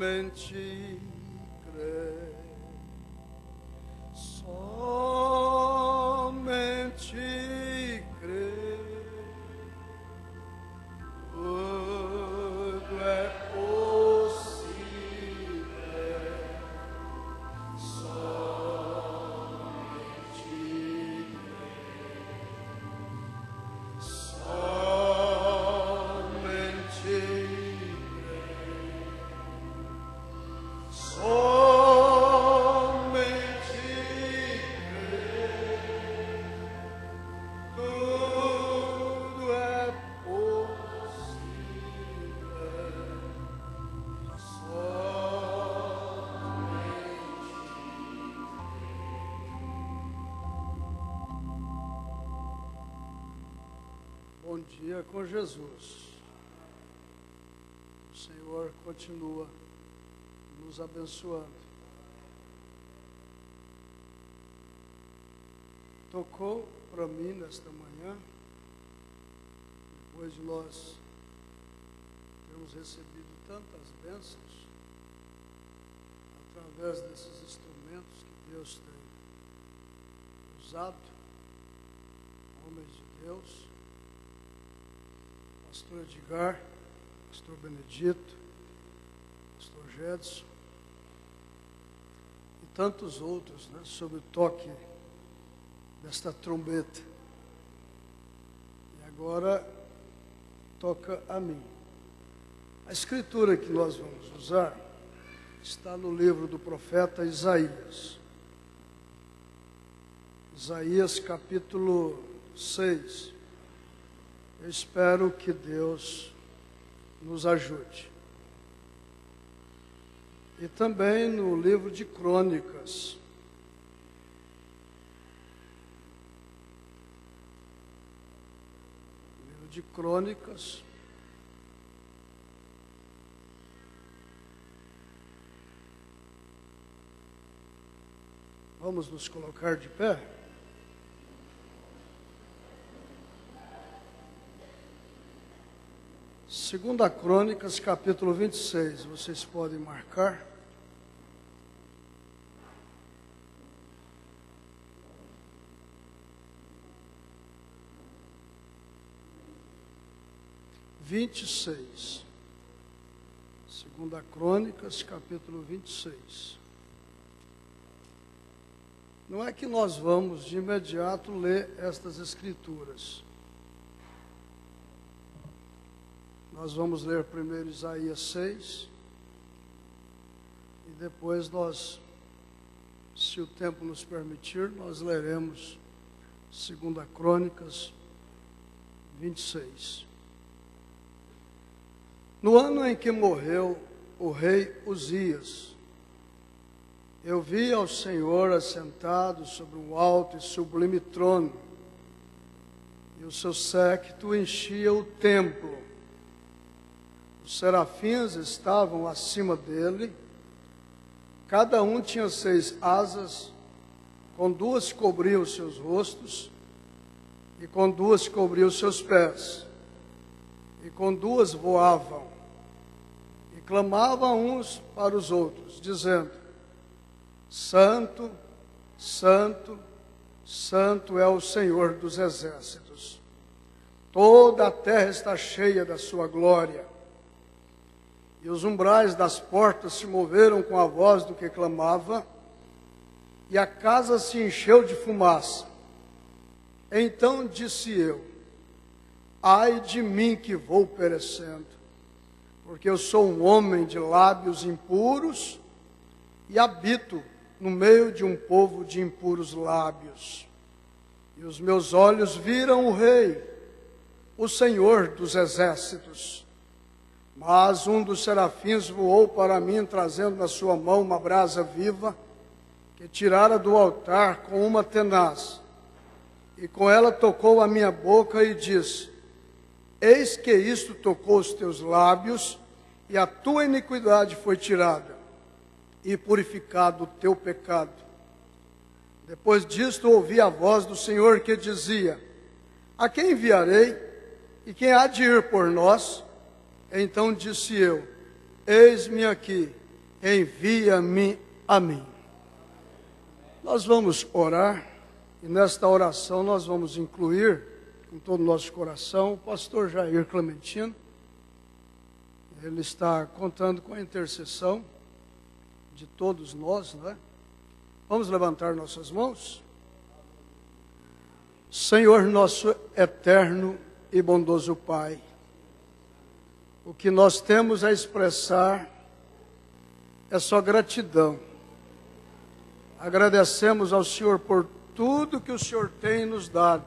somente crer, somente crer, tudo é possível, somente crer, somente tudo é possível, Bom dia com Jesus. O Senhor continua nos abençoando. Tocou para mim nesta manhã, depois de nós termos recebido tantas bênçãos, através desses instrumentos que Deus tem usado, homens de Deus, pastor Edgar, pastor Benedito, pastor Gedson, e tantos outros, né, sob o toque desta trombeta. E agora toca a mim. A escritura que nós vamos usar está no livro do profeta Isaías. Isaías capítulo 6. Eu espero que Deus nos ajude. E também no livro de Crônicas. Livro de Crônicas. Vamos nos colocar de pé? Segunda Crônicas, capítulo 26, vocês podem marcar. Segunda Crônicas, capítulo 26. Não é que nós vamos de imediato ler estas escrituras. Nós vamos ler primeiro Isaías 6, e depois nós, se o tempo nos permitir, nós leremos 2 Crônicas 26. No ano em que morreu o rei Uzias, eu vi ao Senhor assentado sobre um alto e sublime trono, e o seu séquito enchia o templo. Os serafins estavam acima dele, cada um tinha 6 asas, com 2 cobriam os seus rostos, e com 2 cobriam os seus pés, e com 2 voavam, e clamavam uns para os outros, dizendo: Santo, Santo, Santo é o Senhor dos exércitos. Toda a terra está cheia da sua glória. E os umbrais das portas se moveram com a voz do que clamava, e a casa se encheu de fumaça. Então disse eu: ai de mim que vou perecendo, porque eu sou um homem de lábios impuros e habito no meio de um povo de impuros lábios. E os meus olhos viram o Rei, o Senhor dos exércitos. Mas um dos serafins voou para mim, trazendo na sua mão uma brasa viva, que tirara do altar com uma tenaz. E com ela tocou a minha boca e disse: eis que isto tocou os teus lábios, e a tua iniquidade foi tirada, e purificado o teu pecado. Depois disto ouvi a voz do Senhor que dizia: a quem enviarei? E quem há de ir por nós? Então disse eu: eis-me aqui, envia-me a mim. Nós vamos orar, e nesta oração nós vamos incluir, com todo o nosso coração, o pastor Jair Clementino. Ele está contando com a intercessão de todos nós, não é? Vamos levantar nossas mãos? Senhor nosso eterno e bondoso Pai, o que nós temos a expressar é só gratidão. Agradecemos ao Senhor por tudo que o Senhor tem nos dado,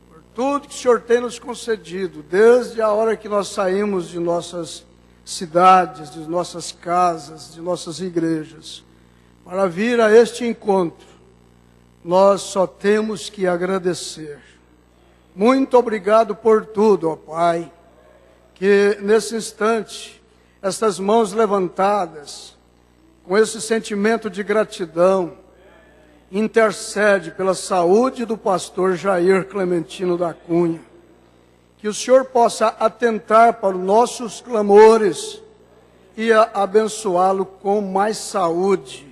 por tudo que o Senhor tem nos concedido, desde a hora que nós saímos de nossas cidades, de nossas casas, de nossas igrejas, para vir a este encontro. Nós só temos que agradecer. Muito obrigado por tudo, ó Pai, que nesse instante, estas mãos levantadas, com esse sentimento de gratidão, intercede pela saúde do pastor Jair Clementino da Cunha. Que o Senhor possa atentar para os nossos clamores e abençoá-lo com mais saúde.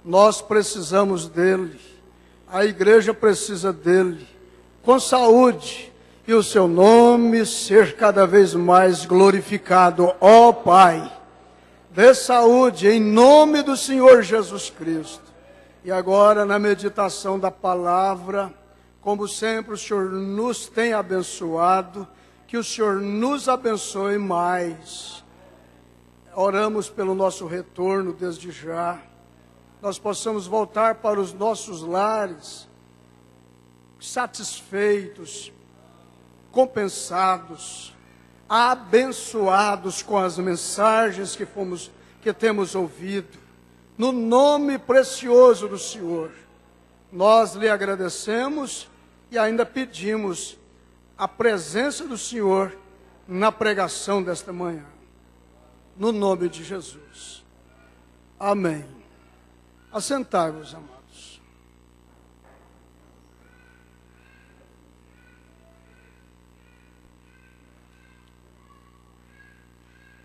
Nós precisamos dele, a igreja precisa dele, com saúde, e o seu nome ser cada vez mais glorificado, ó Pai. Dê saúde em nome do Senhor Jesus Cristo. E agora, na meditação da palavra, como sempre o Senhor nos tem abençoado, que o Senhor nos abençoe mais. Oramos pelo nosso retorno desde já. Nós possamos voltar para os nossos lares, satisfeitos, compensados, abençoados com as mensagens que temos ouvido. No nome precioso do Senhor, nós lhe agradecemos e ainda pedimos a presença do Senhor na pregação desta manhã. No nome de Jesus. Amém. Assentai-vos, amados.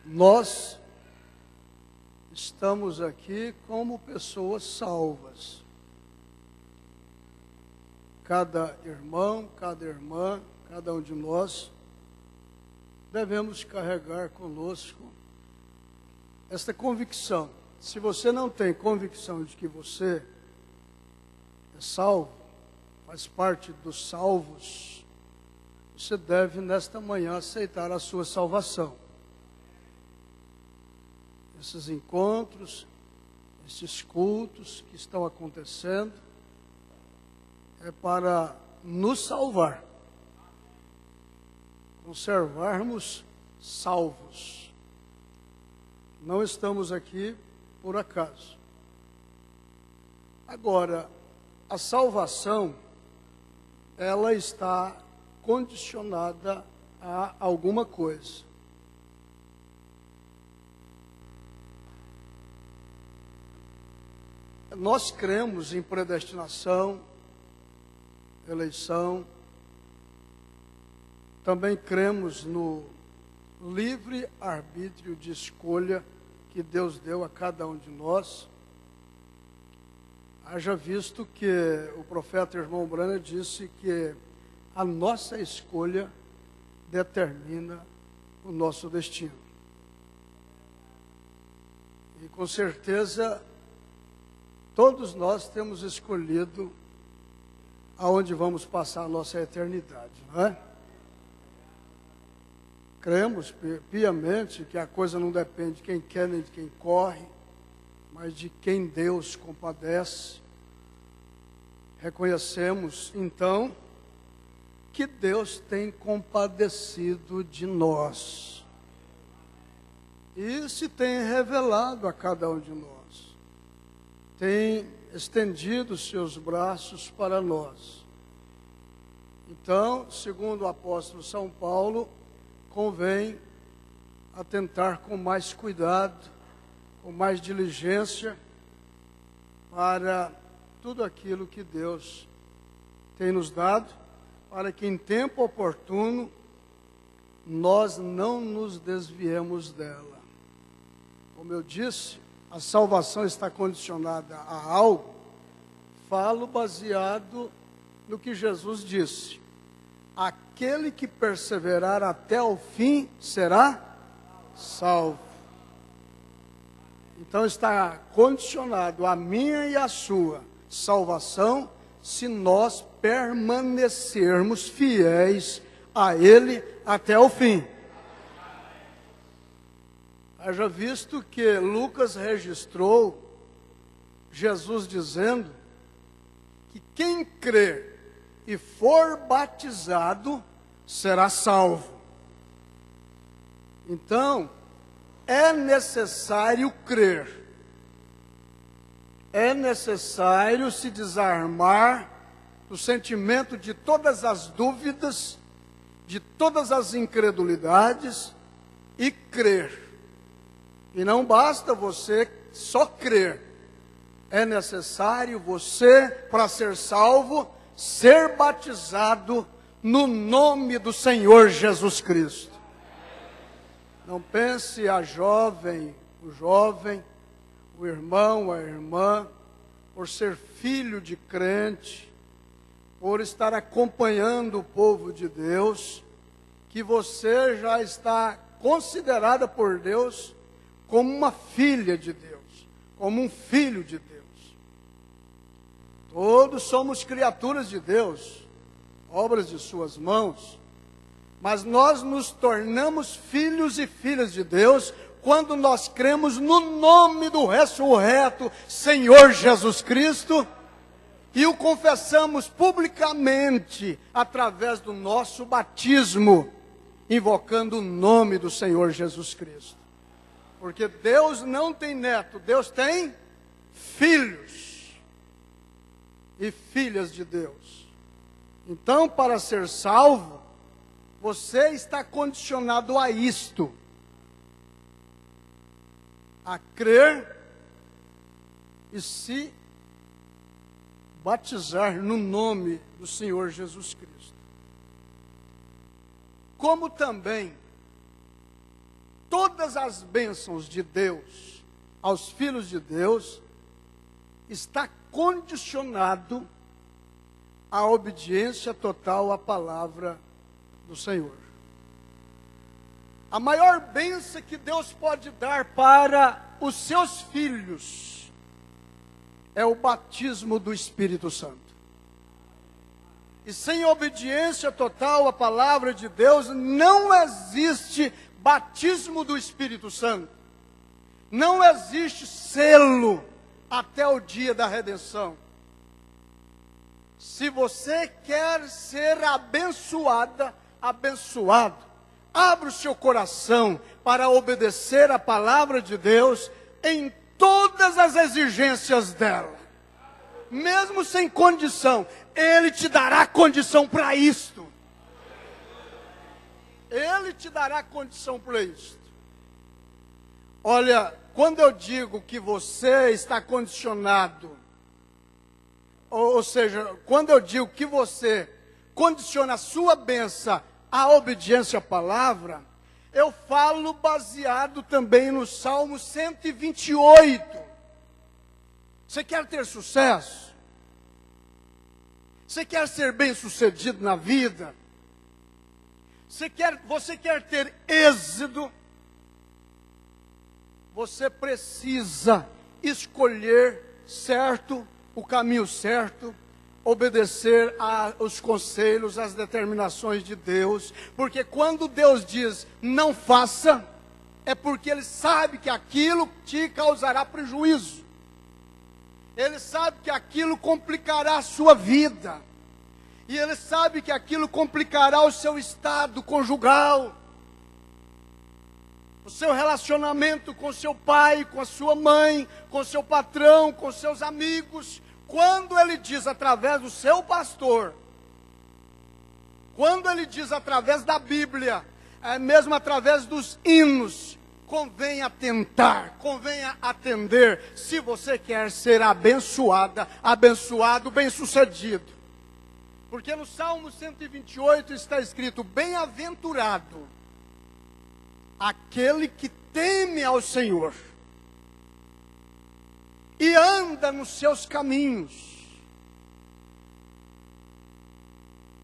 Nós estamos aqui como pessoas salvas. Cada irmão, cada irmã, cada um de nós, devemos carregar conosco esta convicção. Se você não tem convicção de que você é salvo, faz parte dos salvos, você deve nesta manhã aceitar a sua salvação. Esses encontros, esses cultos que estão acontecendo, é para nos salvar, conservarmos salvos. Não estamos aqui por acaso. Agora, a salvação, ela está condicionada a alguma coisa. Nós cremos em predestinação, eleição, também cremos no livre arbítrio de escolha que Deus deu a cada um de nós. Haja visto que o profeta irmão Branham disse que a nossa escolha determina o nosso destino. E com certeza todos nós temos escolhido aonde vamos passar a nossa eternidade, não é? Cremos piamente que a coisa não depende de quem quer nem de quem corre, mas de quem Deus compadece. Reconhecemos, então, que Deus tem compadecido de nós. E se tem revelado a cada um de nós. Tem estendido os seus braços para nós. Então, segundo o apóstolo São Paulo, convém atentar com mais cuidado, com mais diligência, para tudo aquilo que Deus tem nos dado, para que em tempo oportuno nós não nos desviemos dela. como eu disse, a salvação está condicionada a algo, falo baseado no que Jesus disse. Aquele que perseverar até o fim será salvo. Então está condicionado a minha e a sua salvação se nós permanecermos fiéis a Ele até o fim. Haja visto que Lucas registrou Jesus dizendo que quem crer e for batizado será salvo. Então, é necessário crer. É necessário se desarmar do sentimento de todas as dúvidas, de todas as incredulidades e crer. E não basta você só crer. É necessário você, para ser salvo, ser batizado no nome do Senhor Jesus Cristo. Não pense a jovem, o jovem, o irmão, a irmã, por ser filho de crente, por estar acompanhando o povo de Deus, que você já está considerada por Deus como uma filha de Deus, como um filho de Deus. Todos somos criaturas de Deus, obras de suas mãos, mas nós nos tornamos filhos e filhas de Deus quando nós cremos no nome do ressurreto Senhor Jesus Cristo e o confessamos publicamente através do nosso batismo, invocando o nome do Senhor Jesus Cristo. Porque Deus não tem neto, Deus tem filhos e filhas de Deus. Então, para ser salvo, você está condicionado a isto: a crer e se batizar no nome do Senhor Jesus Cristo. Como também todas as bênçãos de Deus aos filhos de Deus está condicionado à obediência total à palavra do Senhor. A maior bênção que Deus pode dar para os seus filhos é o batismo do Espírito Santo. E sem obediência total à palavra de Deus, não existe batismo do Espírito Santo. Não existe selo até o dia da redenção. Se você quer ser abençoada, abençoado, abra o seu coração para obedecer a palavra de Deus em todas as exigências dela. Mesmo sem condição, Ele te dará condição para isto. Ele te dará condição para isto. Olha, quando eu digo que você está condicionado, ou seja, quando eu digo que você condiciona a sua bênção à obediência à palavra, eu falo baseado também no Salmo 128. Você quer ter sucesso? Você quer ser bem-sucedido na vida? Você quer ter êxito? Você precisa escolher certo, o caminho certo, obedecer aos conselhos, às determinações de Deus, porque quando Deus diz não faça, é porque Ele sabe que aquilo te causará prejuízo. Ele sabe que aquilo complicará a sua vida. E Ele sabe que aquilo complicará o seu estado conjugal, o seu relacionamento com seu pai, com a sua mãe, com seu patrão, com seus amigos. Quando Ele diz através do seu pastor, quando Ele diz através da Bíblia, mesmo através dos hinos, convém atentar, convém atender, se você quer ser abençoada, abençoado, bem-sucedido. Porque no Salmo 128 está escrito: bem-aventurado aquele que teme ao Senhor e anda nos seus caminhos.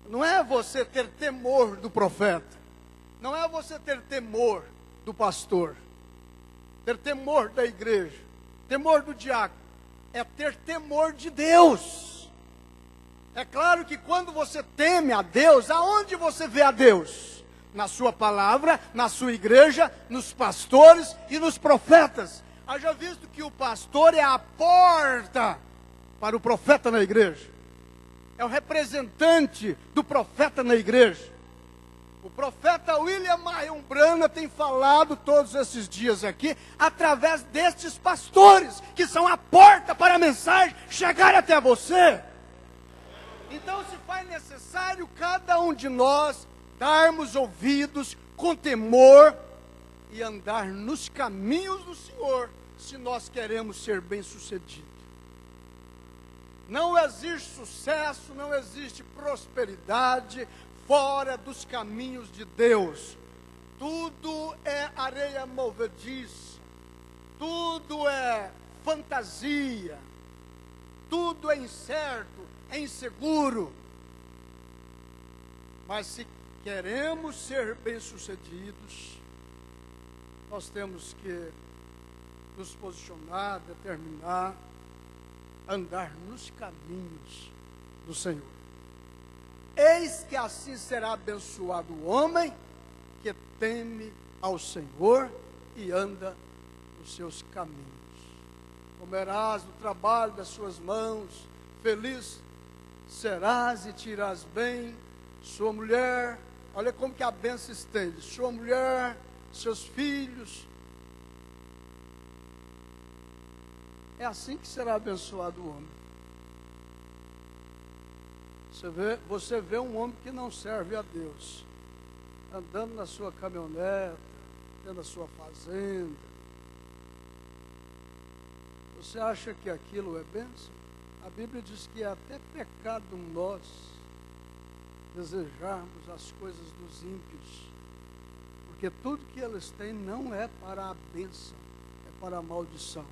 Não é você ter temor do profeta, não é você ter temor do pastor, ter temor da igreja, temor do diácono, é ter temor de Deus. É claro que quando você teme a Deus, aonde você vê a Deus? Na sua palavra, na sua igreja, nos pastores e nos profetas. Haja visto que o pastor é a porta para o profeta na igreja. É o representante do profeta na igreja. O profeta William Marion Branham tem falado todos esses dias aqui, através destes pastores, que são a porta para a mensagem chegar até você. Então se faz necessário cada um de nós darmos ouvidos com temor e andar nos caminhos do Senhor, se nós queremos ser bem-sucedidos. Não existe sucesso, não existe prosperidade fora dos caminhos de Deus. Tudo é areia movediça, tudo é fantasia, tudo é incerto, é inseguro. Mas se queremos ser bem-sucedidos, nós temos que nos posicionar, determinar, andar nos caminhos do Senhor. Eis que assim será abençoado o homem que teme ao Senhor e anda nos seus caminhos. Comerás do trabalho das suas mãos, feliz serás e te irás bem. Sua mulher, olha como que a bênção estende, sua mulher, seus filhos. É assim que será abençoado o homem. Você vê um homem que não serve a Deus, andando na sua caminhonete, tendo a sua fazenda. Você acha que aquilo é bênção? A Bíblia diz que é até pecado nós desejarmos as coisas dos ímpios, porque tudo que eles têm não é para a bênção, é para a maldição.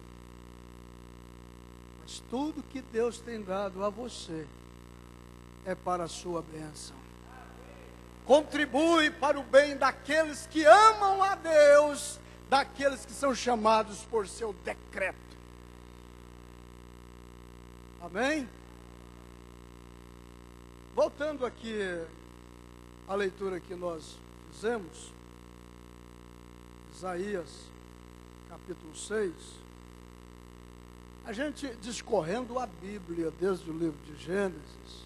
Mas tudo que Deus tem dado a você é para a sua bênção. Contribui para o bem daqueles que amam a Deus, daqueles que são chamados por seu decreto. Amém? Voltando aqui à leitura que nós fizemos, Isaías capítulo 6, a gente discorrendo a Bíblia desde o livro de Gênesis,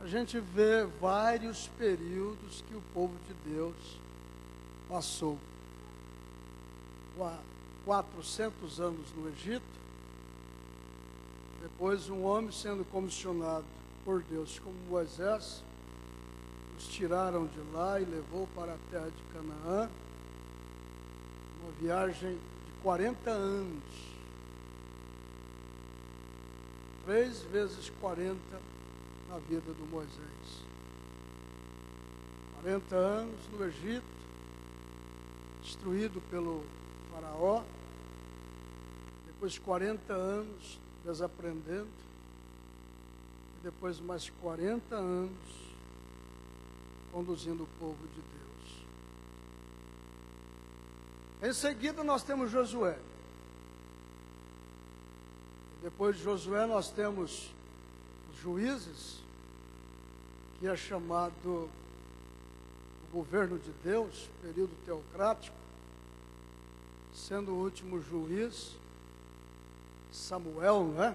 a gente vê vários períodos que o povo de Deus passou. 400 anos no Egito, depois um homem sendo comissionado por Deus como Moisés, os tiraram de lá e levou para a terra de Canaã, uma viagem de 40 anos, 3 vezes 40 na vida do Moisés. 40 anos no Egito, destruído pelo faraó, depois 40 anos desaprendendo, e depois mais 40 anos conduzindo o povo de Deus. Em seguida nós temos Josué. Depois de Josué nós temos os juízes, que é chamado o governo de Deus, período teocrático, sendo o último juiz Samuel, não é?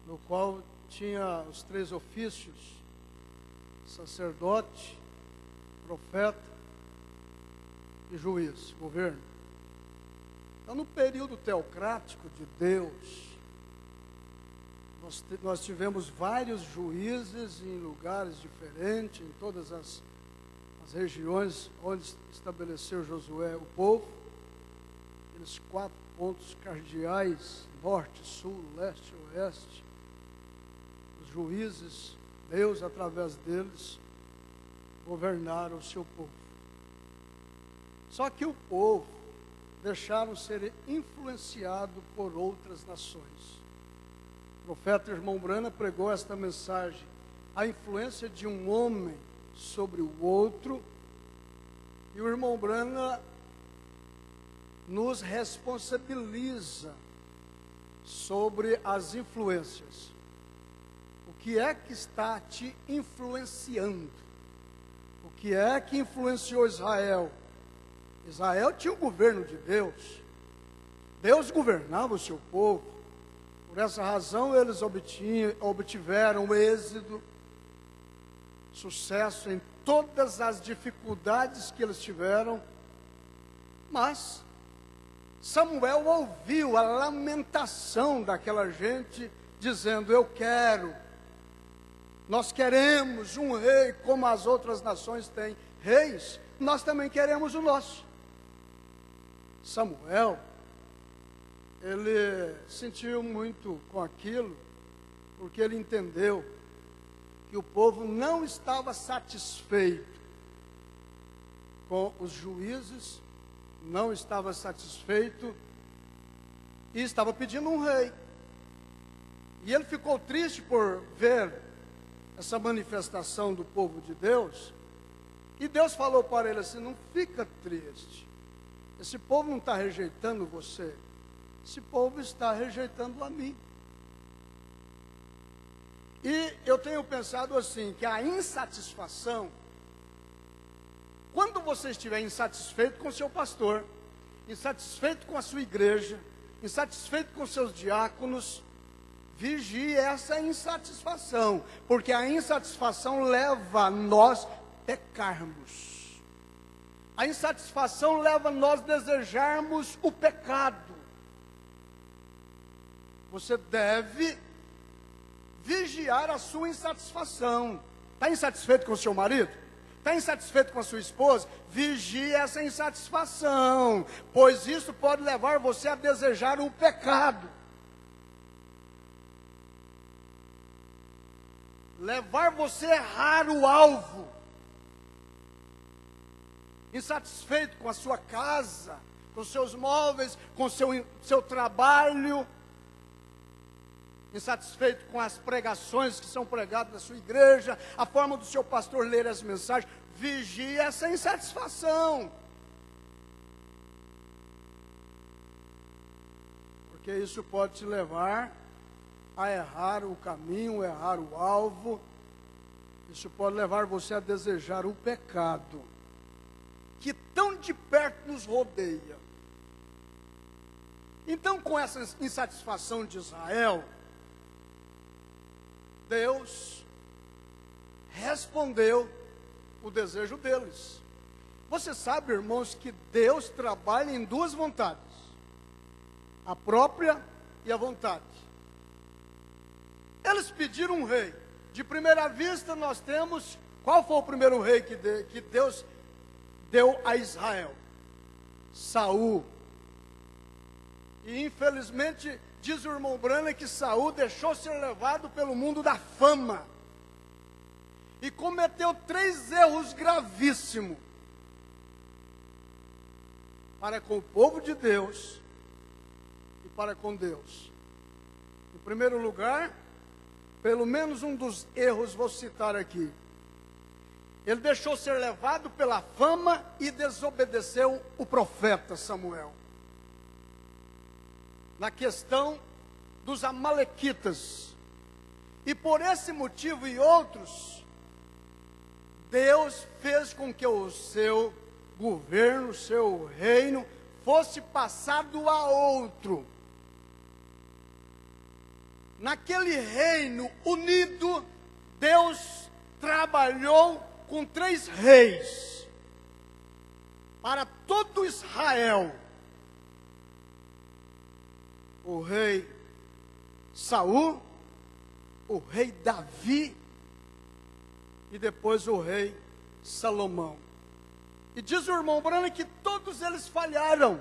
No qual tinha os 3 ofícios: sacerdote, profeta e juiz, governo. Então, no período teocrático de Deus, nós tivemos vários juízes em lugares diferentes, em todas as regiões onde estabeleceu Josué o povo. Aqueles 4 pontos cardeais: norte, sul, leste, oeste. Os juízes, Deus através deles, governaram o seu povo. Só que o povo, deixaram ser influenciados por outras nações. O profeta irmão Brana pregou esta mensagem: a influência de um homem sobre o outro. E o irmão Brana nos responsabiliza sobre as influências. O que é que está te influenciando? O que é que influenciou Israel? Israel tinha o governo de Deus. Deus governava o seu povo. Por essa razão eles obtiveram êxito, sucesso em todas as dificuldades que eles tiveram. Mas Samuel ouviu a lamentação daquela gente, dizendo: nós queremos um rei como as outras nações têm reis, nós também queremos o nosso. Samuel, ele sentiu muito com aquilo, porque ele entendeu que o povo não estava satisfeito com os juízes, não estava satisfeito e estava pedindo um rei. E ele ficou triste por ver essa manifestação do povo de Deus. E Deus falou para ele assim: não fica triste. Esse povo não está rejeitando você. Esse povo está rejeitando a mim. E eu tenho pensado assim, que a insatisfação, quando você estiver insatisfeito com o seu pastor, insatisfeito com a sua igreja, insatisfeito com seus diáconos, vigie essa insatisfação, porque a insatisfação leva a nós pecarmos. A insatisfação leva a nós desejarmos o pecado. Você deve vigiar a sua insatisfação. Está insatisfeito com o seu marido? Está insatisfeito com a sua esposa? Vigie essa insatisfação, pois isso pode levar você a desejar o pecado. Levar você a errar o alvo. Insatisfeito com a sua casa, com os seus móveis, com o seu trabalho, insatisfeito com as pregações que são pregadas na sua igreja, a forma do seu pastor ler as mensagens, vigie essa insatisfação. Porque isso pode te levar a errar o caminho, errar o alvo. Isso pode levar você a desejar o pecado, que tão de perto nos rodeia. Então, com essa insatisfação de Israel, Deus respondeu o desejo deles. Você sabe, irmãos, que Deus trabalha em duas vontades: a própria e a vontade. Eles pediram um rei. De primeira vista nós temos, qual foi o primeiro rei que Deus deu a Israel? Saul. E infelizmente, diz o irmão Brana que Saul deixou ser levado pelo mundo da fama. E cometeu 3 erros gravíssimos para com o povo de Deus e para com Deus. Em primeiro lugar, pelo menos um dos erros vou citar aqui. Ele deixou ser levado pela fama e desobedeceu o profeta Samuel. Na questão dos amalequitas. E por esse motivo e outros, Deus fez com que o seu governo, o seu reino, fosse passado a outro. Naquele reino unido, Deus trabalhou com 3 reis para todo Israel: o rei Saul, o rei Davi e depois o rei Salomão. E diz o irmão Brana que todos eles falharam.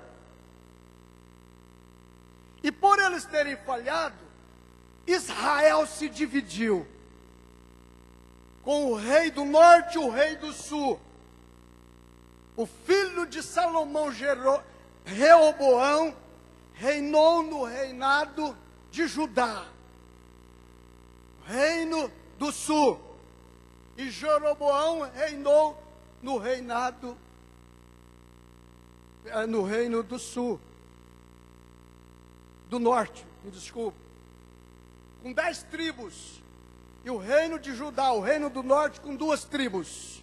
E por eles terem falhado, Israel se dividiu, com o rei do norte e o rei do sul. O filho de Salomão Reoboão reinou no reinado de Judá, reino do sul, e Jeroboão reinou no reino do sul, do norte, me desculpe, com 10 tribos, e o reino de Judá, o reino do norte, com 2 tribos.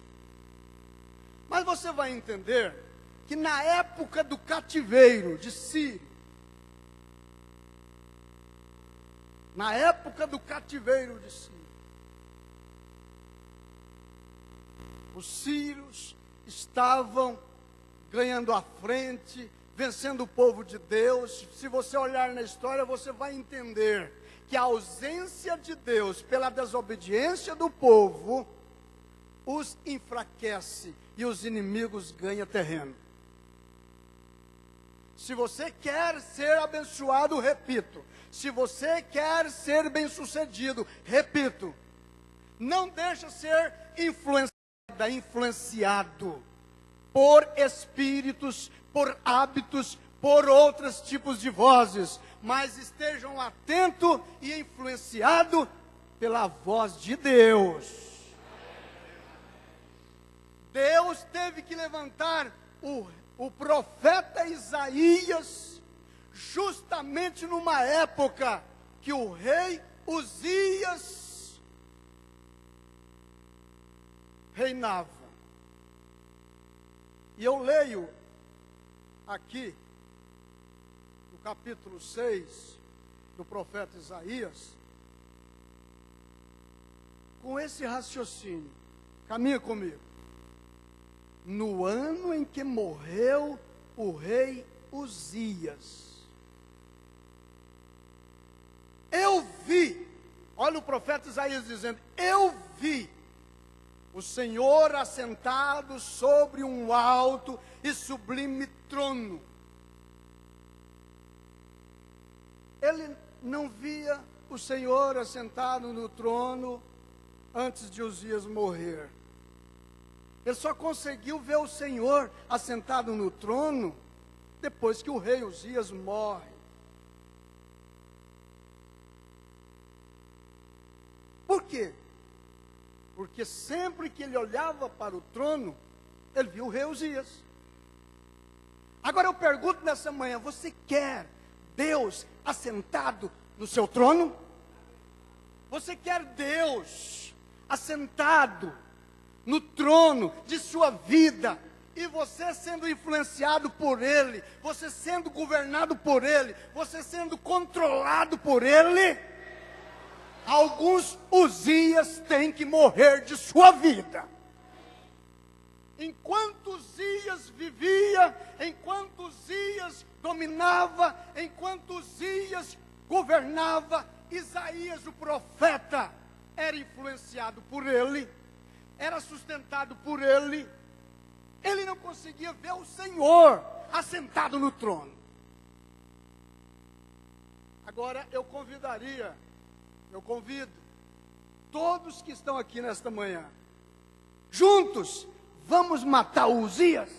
Mas você vai entender que na época do cativeiro de Sírio, os sírios estavam ganhando a frente, vencendo o povo de Deus. Se você olhar na história, você vai entender que a ausência de Deus pela desobediência do povo os enfraquece e os inimigos ganham terreno. Se você quer ser abençoado, repito, se você quer ser bem-sucedido, repito, não deixa ser influenciado por espíritos, por hábitos, por outros tipos de vozes, mas estejam atentos e influenciados pela voz de Deus. Deus teve que levantar o profeta Isaías, justamente numa época que o rei Uzias reinava. E eu leio aqui, no capítulo 6 do profeta Isaías, com esse raciocínio. Caminha comigo. No ano em que morreu o rei Uzias, eu vi, olha o profeta Isaías dizendo, eu vi o Senhor assentado sobre um alto e sublime trono. Ele não via o Senhor assentado no trono antes de Uzias morrer. Ele só conseguiu ver o Senhor assentado no trono depois que o rei Uzias morre. Por quê? Porque sempre que ele olhava para o trono, ele viu o rei Uzias. Agora eu pergunto nessa manhã, você quer Deus assentado no seu trono? Você quer Deus assentado no trono de sua vida, e você sendo influenciado por Ele, você sendo governado por Ele, você sendo controlado por Ele? Alguns Uzias têm que morrer de sua vida. Enquanto Uzias vivia, enquanto Uzias dominava, enquanto Uzias governava, Isaías o profeta era influenciado por ele, era sustentado por ele. Ele não conseguia ver o Senhor assentado no trono. Agora eu convido todos que estão aqui nesta manhã, juntos, vamos matar Uzias?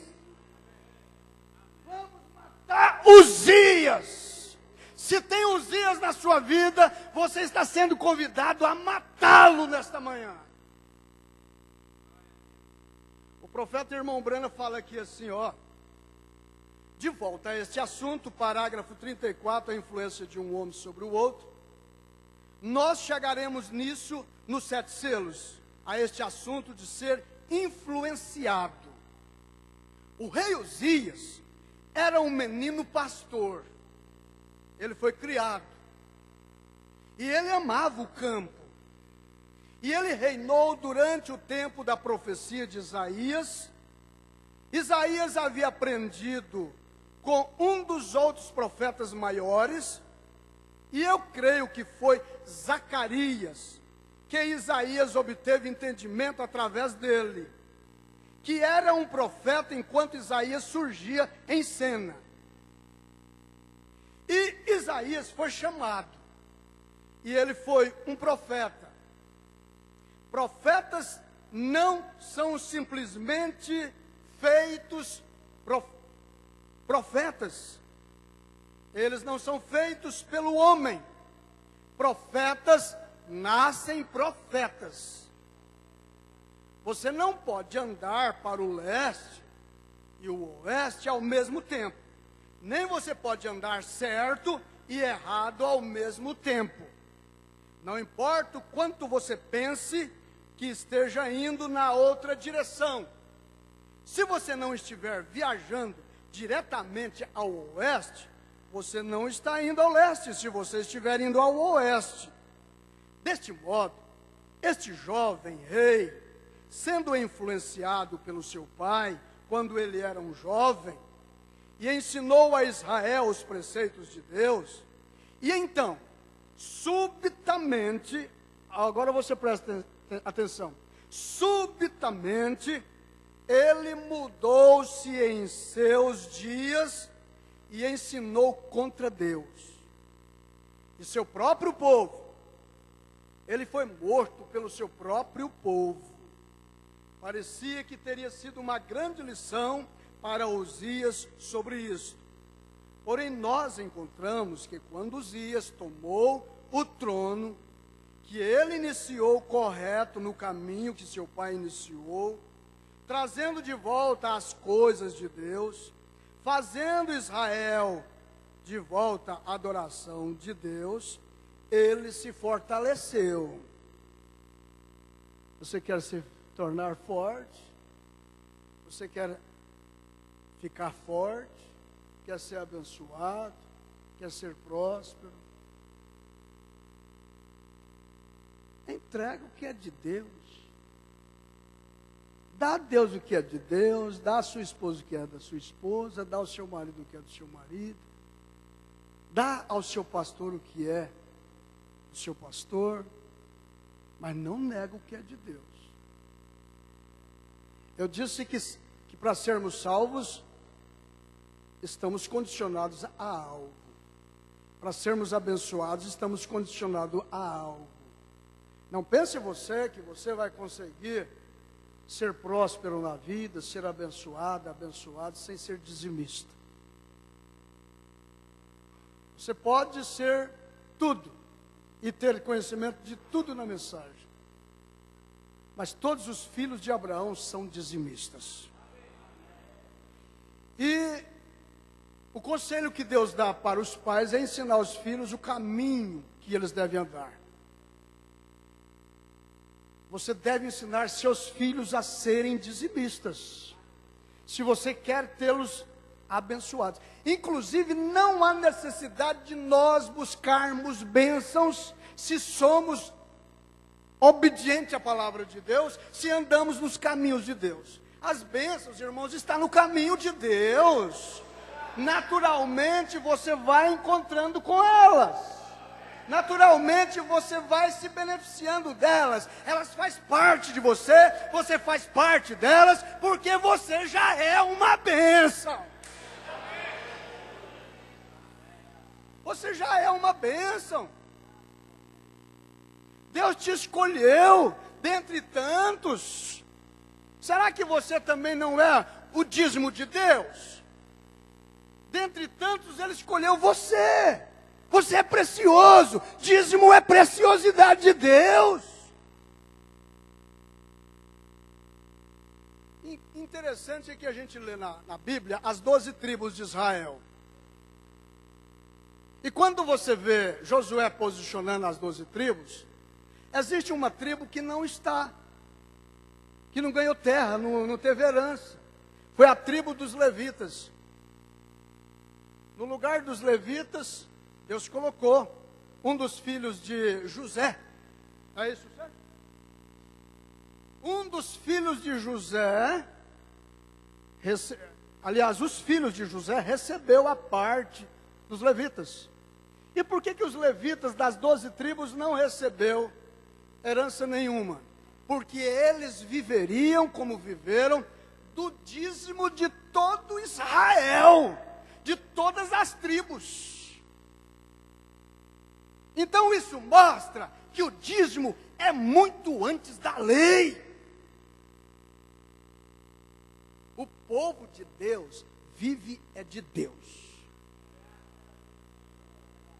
Vamos matar Uzias! Se tem Uzias na sua vida, você está sendo convidado a matá-lo nesta manhã. O profeta irmão Brana fala aqui assim, ó, de volta a este assunto, parágrafo 34, a influência de um homem sobre o outro. Nós chegaremos nisso nos 7 selos, a este assunto de ser influenciado. O rei Uzias era um menino pastor. Ele foi criado. E ele amava o campo. E ele reinou durante o tempo da profecia de Isaías. Isaías havia aprendido com um dos outros profetas maiores, e eu creio que foi Zacarias, que Isaías obteve entendimento através dele, que era um profeta enquanto Isaías surgia em cena. E Isaías foi chamado, e ele foi um profeta. Profetas não são simplesmente feitos Profetas, eles não são feitos pelo homem. Profetas nascem profetas. Você não pode andar para o leste e o oeste ao mesmo tempo. Nem você pode andar certo e errado ao mesmo tempo. Não importa o quanto você pense que esteja indo na outra direção. Se você não estiver viajando diretamente ao oeste, você não está indo ao leste, se você estiver indo ao oeste. Deste modo, este jovem rei, sendo influenciado pelo seu pai, quando ele era um jovem, e ensinou a Israel os preceitos de Deus, e então, subitamente, agora você presta atenção, subitamente, ele mudou-se em seus dias e ensinou contra Deus e seu próprio povo. Ele foi morto pelo seu próprio povo. Parecia que teria sido uma grande lição para Uzias sobre isso. Porém, nós encontramos que quando Uzias tomou o trono, que ele iniciou correto no caminho que seu pai iniciou, trazendo de volta as coisas de Deus, fazendo Israel de volta à adoração de Deus, ele se fortaleceu. Você quer se tornar forte? Você quer ficar forte? Quer ser abençoado? Quer ser próspero? Entrega o que é de Deus. Dá a Deus o que é de Deus, dá a sua esposa o que é da sua esposa, dá ao seu marido o que é do seu marido, dá ao seu pastor o que é do seu pastor, mas não nega o que é de Deus. Eu disse que para sermos salvos, estamos condicionados a algo. Para sermos abençoados, estamos condicionados a algo. Não pense você que você vai conseguir ser próspero na vida, ser abençoado, sem ser dizimista. Você pode ser tudo e ter conhecimento de tudo na mensagem. Mas todos os filhos de Abraão são dizimistas. E o conselho que Deus dá para os pais é ensinar aos filhos o caminho que eles devem andar. Você deve ensinar seus filhos a serem dizimistas, se você quer tê-los abençoados. Inclusive, não há necessidade de nós buscarmos bênçãos se somos obedientes à palavra de Deus, se andamos nos caminhos de Deus. As bênçãos, irmãos, estão no caminho de Deus. Naturalmente, você vai encontrando com elas. Naturalmente você vai se beneficiando delas. Elas fazem parte de você, você faz parte delas, porque você já é uma bênção. Você já é uma bênção. Deus te escolheu dentre tantos. Será que você também não é o dízimo de Deus? Dentre tantos Ele escolheu você. Você é precioso. Dízimo é preciosidade de Deus. Interessante é que a gente lê na Bíblia as 12 tribos de Israel. E quando você vê Josué posicionando as 12 tribos, existe uma tribo que não está, que não ganhou terra, não teve herança. Foi a tribo dos levitas. No lugar dos levitas, Deus colocou um dos filhos de José. É isso, certo? Um dos filhos de José, aliás, os filhos de José recebeu a parte dos levitas. E por que os levitas das 12 tribos não recebeu herança nenhuma? Porque eles viveriam como viveram do dízimo de todo Israel, de todas as tribos. Então isso mostra que o dízimo é muito antes da lei. O povo de Deus vive é de Deus.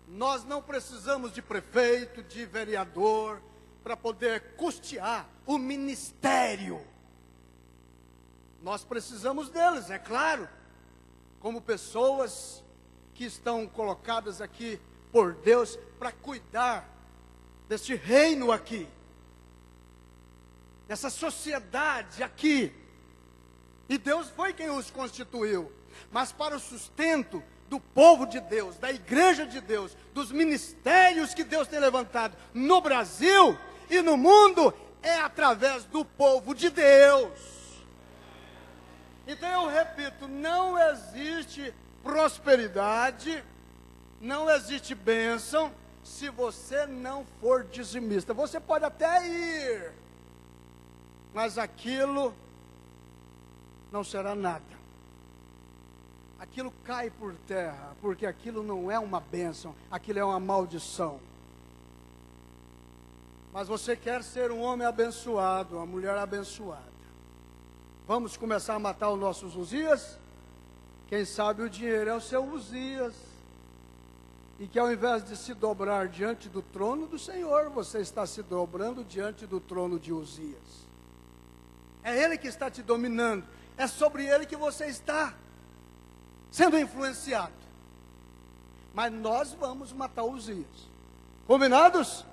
Nós não precisamos de prefeito, de vereador, para poder custear o ministério. Nós precisamos deles, é claro, como pessoas que estão colocadas aqui por Deus para cuidar deste reino aqui, dessa sociedade aqui. E Deus foi quem os constituiu. Mas para o sustento do povo de Deus, da igreja de Deus, dos ministérios que Deus tem levantado no Brasil e no mundo, é através do povo de Deus. Então eu repito, não existe prosperidade, não existe bênção, se você não for dizimista. Você pode até ir, mas aquilo não será nada. Aquilo cai por terra, porque aquilo não é uma bênção, aquilo é uma maldição. Mas você quer ser um homem abençoado, uma mulher abençoada. Vamos começar a matar os nossos Uzias? Quem sabe o dinheiro é o seu Uzias. E que ao invés de se dobrar diante do trono do Senhor, você está se dobrando diante do trono de Uzias. É Ele que está te dominando. É sobre Ele que você está sendo influenciado. Mas nós vamos matar Uzias. Combinados?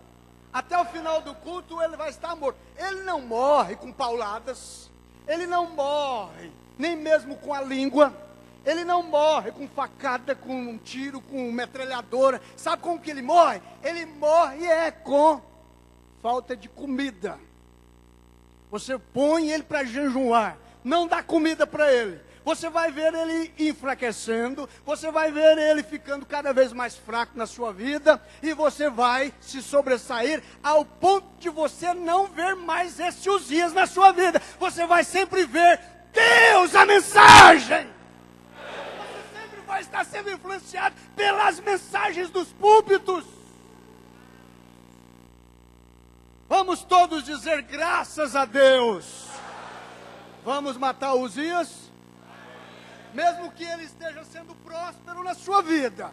Até o final do culto ele vai estar morto. Ele não morre com pauladas. Ele não morre nem mesmo com a língua. Ele não morre com facada, com um tiro, com metralhadora. Sabe como que ele morre? Ele morre com falta de comida. Você põe ele para jejuar, não dá comida para ele. Você vai ver ele enfraquecendo, você vai ver ele ficando cada vez mais fraco na sua vida, e você vai se sobressair ao ponto de você não ver mais esses Uzias na sua vida. Você vai sempre ver Deus, a mensagem. Você sempre vai estar sendo influenciado pelas mensagens dos púlpitos. Vamos todos dizer graças a Deus. Vamos matar Uzias? Mesmo que ele esteja sendo próspero na sua vida,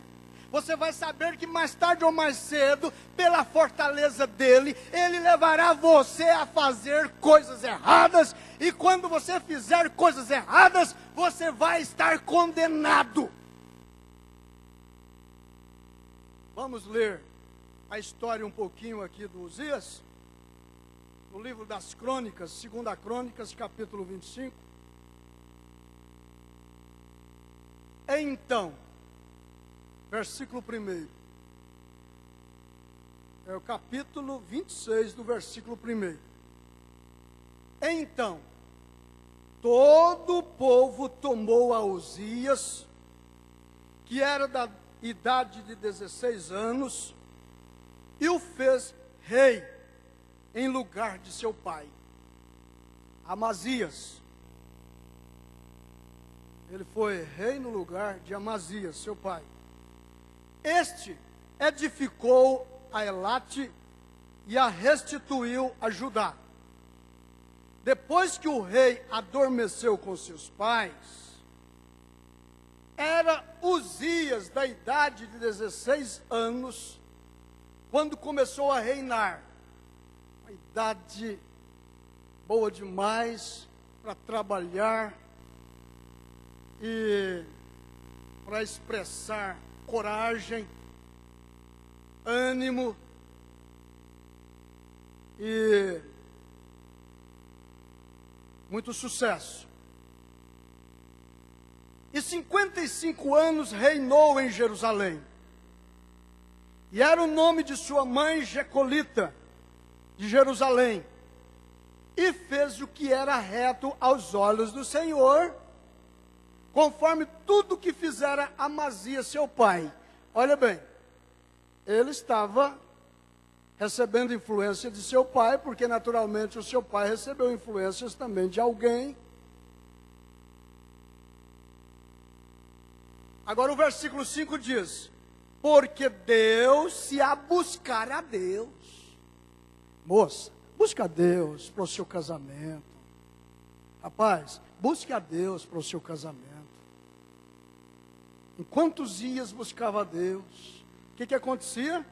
você vai saber que mais tarde ou mais cedo, pela fortaleza dele, ele levará você a fazer coisas erradas, e quando você fizer coisas erradas, você vai estar condenado. Vamos ler a história um pouquinho aqui do Uzias, no livro das Crônicas, 2 Crônicas, capítulo 25. Então, versículo 1, é o capítulo 26 do versículo 1. Então, todo o povo tomou a Uzias, que era da idade de 16 anos, e o fez rei, em lugar de seu pai, Amazias. Ele foi rei no lugar de Amazias, seu pai. Este edificou a Elate e a restituiu a Judá. Depois que o rei adormeceu com seus pais, era Uzias da idade de 16 anos, quando começou a reinar. Uma idade boa demais para trabalhar e para expressar coragem, ânimo e muito sucesso. E 55 anos reinou em Jerusalém. E era o nome de sua mãe Jecolita, de Jerusalém. E fez o que era reto aos olhos do Senhor, conforme tudo que fizera Amazias, seu pai. Olha bem, ele estava recebendo influência de seu pai, porque naturalmente o seu pai recebeu influências também de alguém. Agora o versículo 5 diz: porque Deus, se a buscar a Deus. Moça, busca a Deus para o seu casamento. Rapaz, busque a Deus para o seu casamento. Enquanto Uzias buscava a Deus, o que acontecia?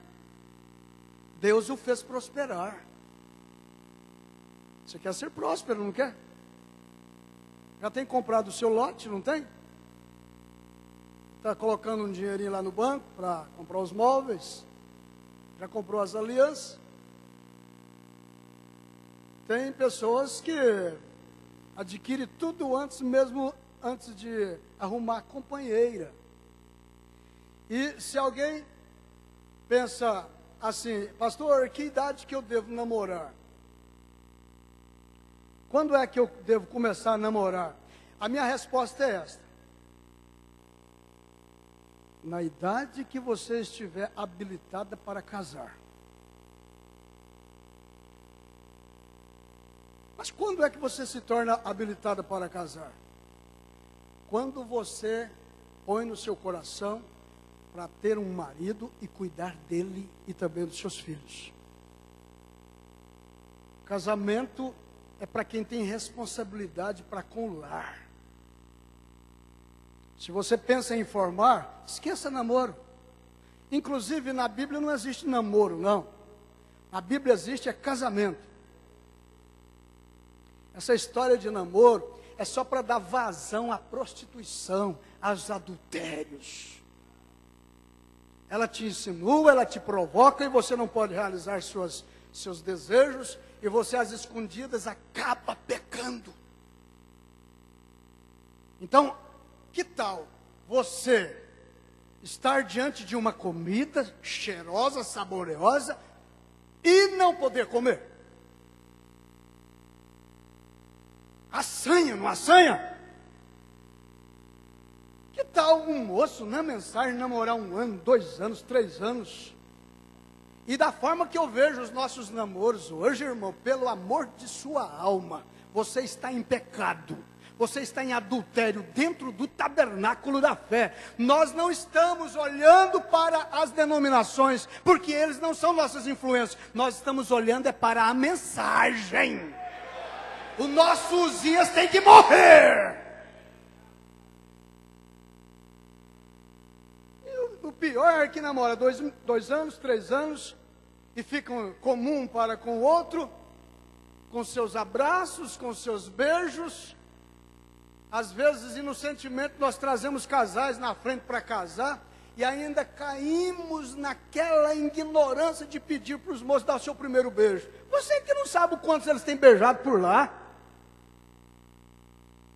Deus o fez prosperar. Você quer ser próspero, não quer? Já tem comprado o seu lote, não tem? Está colocando um dinheirinho lá no banco para comprar os móveis? Já comprou as alianças? Tem pessoas que adquirem tudo antes de arrumar companheira. E se alguém pensa assim, pastor, que idade que eu devo namorar? Quando é que eu devo começar a namorar? A minha resposta é esta: na idade que você estiver habilitada para casar. Mas quando é que você se torna habilitada para casar? Quando você põe no seu coração para ter um marido e cuidar dele e também dos seus filhos. Casamento é para quem tem responsabilidade para com o lar. Se você pensa em formar, esqueça namoro. Inclusive na Bíblia não existe namoro, não. Na Bíblia existe casamento. Essa história de namoro é só para dar vazão à prostituição, aos adultérios. Ela te insinua, ela te provoca e você não pode realizar seus desejos, e você às escondidas acaba pecando. Então, que tal você estar diante de uma comida cheirosa, saboreosa e não poder comer? Assanha, não assanha? Que tal um moço na mensagem namorar 1 ano, 2 anos, 3 anos? E da forma que eu vejo os nossos namoros hoje, irmão, pelo amor de sua alma, você está em pecado. Você está em adultério dentro do tabernáculo da fé. Nós não estamos olhando para as denominações, porque eles não são nossas influências. Nós estamos olhando para a mensagem. O nosso Uzias tem que morrer. O pior é que namora 2 anos, 3 anos, e ficam comum para com o outro, com seus abraços, com seus beijos. Às vezes, inocentemente, nós trazemos casais na frente para casar, e ainda caímos naquela ignorância de pedir para os moços dar o seu primeiro beijo. Você que não sabe o quanto eles têm beijado por lá.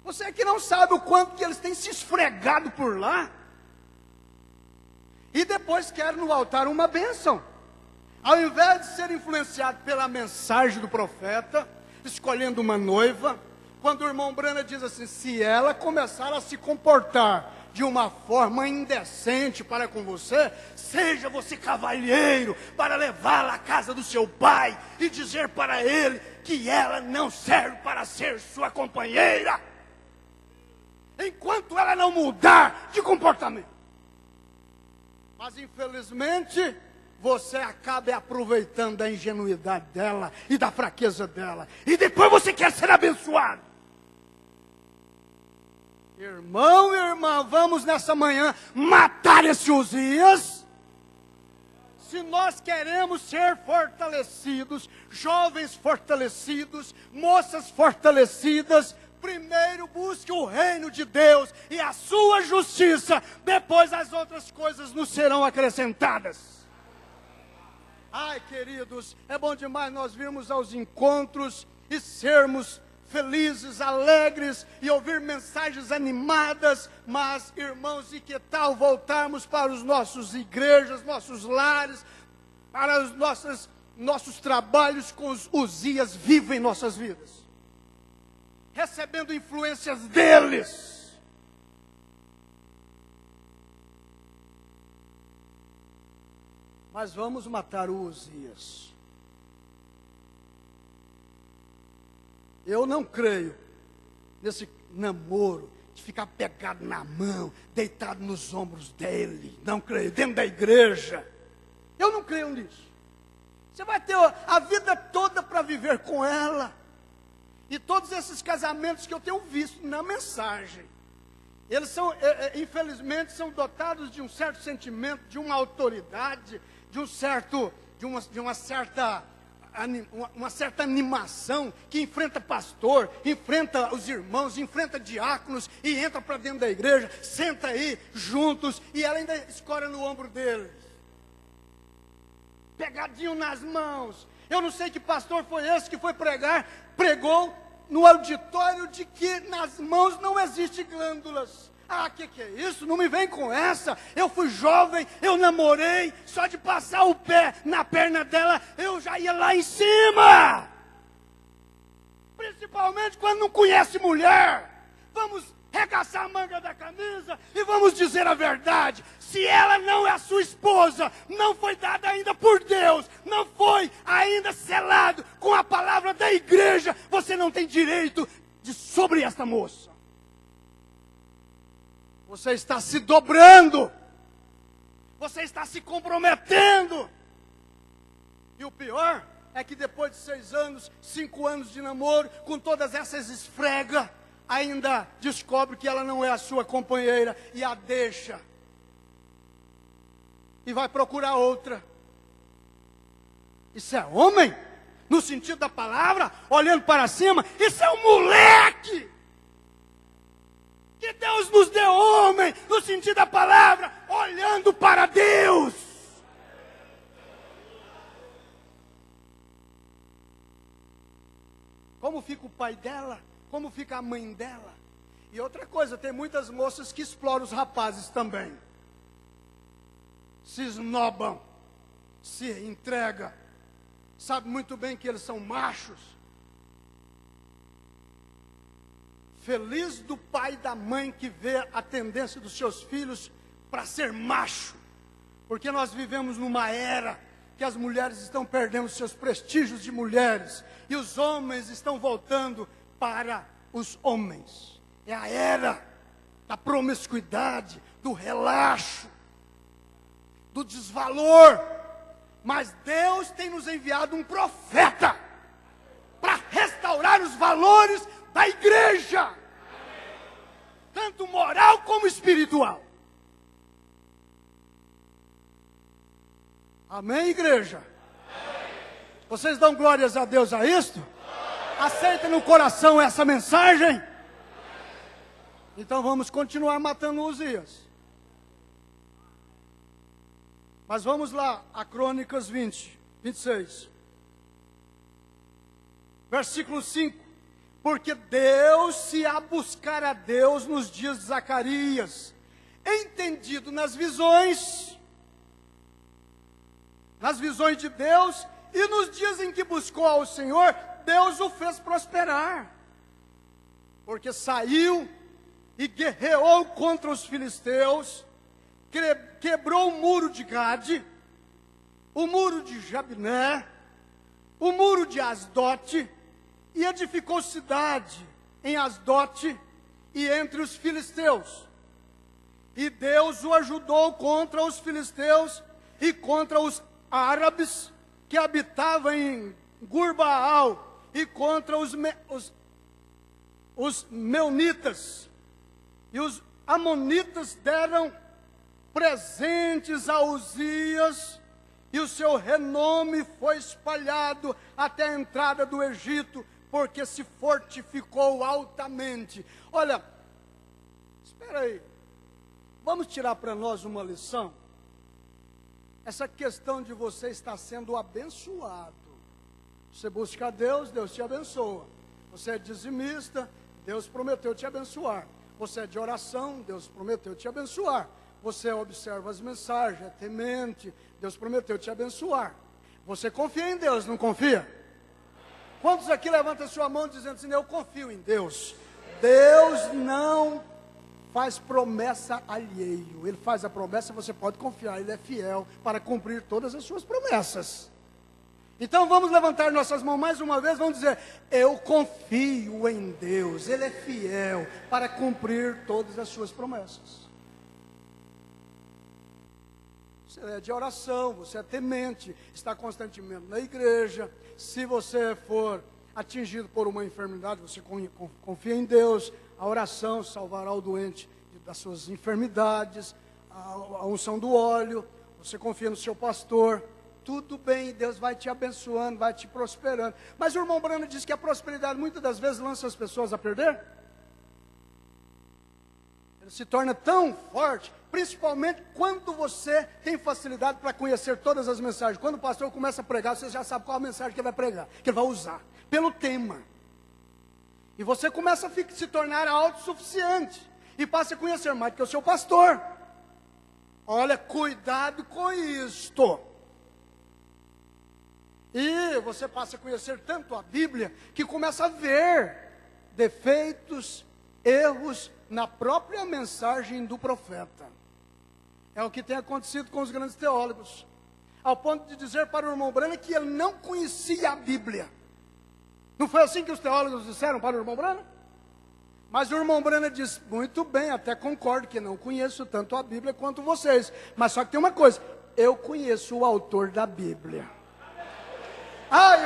Você que não sabe o quanto que eles têm se esfregado por lá. E depois quer no altar uma bênção. Ao invés de ser influenciado pela mensagem do profeta, escolhendo uma noiva, quando o irmão Brana diz assim, se ela começar a se comportar de uma forma indecente para com você, seja você cavalheiro para levá-la à casa do seu pai e dizer para ele que ela não serve para ser sua companheira, enquanto ela não mudar de comportamento. Mas infelizmente, você acaba aproveitando da ingenuidade dela e da fraqueza dela. E depois você quer ser abençoado. Irmão e irmã, vamos nessa manhã matar esse Uzias. Se nós queremos ser fortalecidos, jovens fortalecidos, moças fortalecidas, primeiro busque o reino de Deus e a sua justiça, depois as outras coisas nos serão acrescentadas. Ai, queridos, é bom demais nós virmos aos encontros e sermos felizes, alegres e ouvir mensagens animadas, mas, irmãos, e que tal voltarmos para os nossos igrejas, nossos lares, para os nossos trabalhos com os Uzias vivos em nossas vidas? Recebendo influências deles. Mas vamos matar o Uzias. Eu não creio nesse namoro de ficar pegado na mão, deitado nos ombros dele. Não creio, dentro da igreja. Eu não creio nisso. Você vai ter a vida toda para viver com ela. E todos esses casamentos que eu tenho visto na mensagem, eles são, infelizmente, são dotados de um certo sentimento, de uma autoridade, de uma certa animação, que enfrenta pastor, enfrenta os irmãos, enfrenta diáconos, e entra para dentro da igreja, senta aí, juntos, e ela ainda escora no ombro deles. Pegadinho nas mãos. Eu não sei que pastor foi esse que foi pregou no auditório de que nas mãos não existe glândulas. Ah, que é isso? Não me vem com essa. Eu fui jovem, eu namorei, só de passar o pé na perna dela, eu já ia lá em cima. Principalmente quando não conhece mulher. Vamos regaçar a manga da camisa e vamos dizer a verdade. Se ela não é a sua esposa, não foi dada ainda por Deus, não foi ainda selado com a palavra da igreja, você não tem direito sobre esta moça. Você está se dobrando. Você está se comprometendo. E o pior é que depois de 6 anos, 5 anos de namoro, com todas essas esfregas, ainda descobre que ela não é a sua companheira e a deixa. E vai procurar outra. Isso é homem? No sentido da palavra, olhando para cima, isso é um moleque! Que Deus nos deu homem, no sentido da palavra, olhando para Deus. Como fica o pai dela? Como fica a mãe dela? E outra coisa, tem muitas moças que exploram os rapazes também. Se esnobam, se entregam, sabe muito bem que eles são machos. Feliz do pai e da mãe que vê a tendência dos seus filhos para ser macho. Porque nós vivemos numa era que as mulheres estão perdendo seus prestígios de mulheres. E os homens estão voltando para os homens. É a era da promiscuidade, do relaxo, do desvalor. Mas Deus tem nos enviado um profeta para restaurar os valores da igreja, tanto moral como espiritual. Amém, igreja? Amém. Vocês dão glórias a Deus a isto? Aceita no coração essa mensagem? Então vamos continuar matando Uzias. Mas vamos lá, a Crônicas 26. Versículo 5. Porque Deus, se a buscar a Deus nos dias de Zacarias, entendido nas visões de Deus, e nos dias em que buscou ao Senhor, Deus o fez prosperar. Porque saiu e guerreou contra os filisteus, quebrou o muro de Gade, o muro de Jabiné, o muro de Asdote, e edificou cidade em Asdote e entre os filisteus. E Deus o ajudou contra os filisteus e contra os árabes que habitavam em Gurbaal e contra os meunitas. E os amonitas deram presentes a Uzias, e o seu renome foi espalhado até a entrada do Egito, porque se fortificou altamente. Olha, espera aí, vamos tirar para nós uma lição. Essa questão de você estar sendo abençoado. Você busca a Deus, Deus te abençoa. Você é dizimista, Deus prometeu te abençoar. Você é de oração, Deus prometeu te abençoar. Você observa as mensagens, é temente, Deus prometeu te abençoar. Você confia em Deus, não confia? Quantos aqui levantam a sua mão dizendo assim, eu confio em Deus? Deus não faz promessa alheio. Ele faz a promessa, você pode confiar, Ele é fiel para cumprir todas as suas promessas. Então vamos levantar nossas mãos mais uma vez, vamos dizer, eu confio em Deus, Ele é fiel para cumprir todas as suas promessas. Você é de oração, você é temente, está constantemente na igreja. Se você for atingido por uma enfermidade, você confia em Deus. A oração salvará o doente de das suas enfermidades, a unção do óleo, você confia no seu pastor, tudo bem, Deus vai te abençoando, vai te prosperando. Mas o irmão Branham diz que a prosperidade muitas das vezes lança as pessoas a perder. Ele se torna tão forte, principalmente quando você tem facilidade para conhecer todas as mensagens. Quando o pastor começa a pregar, você já sabe qual a mensagem que ele vai pregar, que ele vai usar, pelo tema. E você começa a se tornar autossuficiente, e passa a conhecer mais do que o seu pastor. Olha, cuidado com isto. E você passa a conhecer tanto a Bíblia, que começa a ver defeitos, erros na própria mensagem do profeta. É o que tem acontecido com os grandes teólogos, ao ponto de dizer para o irmão Branham que ele não conhecia a Bíblia. Não foi assim que os teólogos disseram para o irmão Branham? Mas o irmão Branham disse, muito bem, até concordo que não conheço tanto a Bíblia quanto vocês, mas só que tem uma coisa, eu conheço o autor da Bíblia.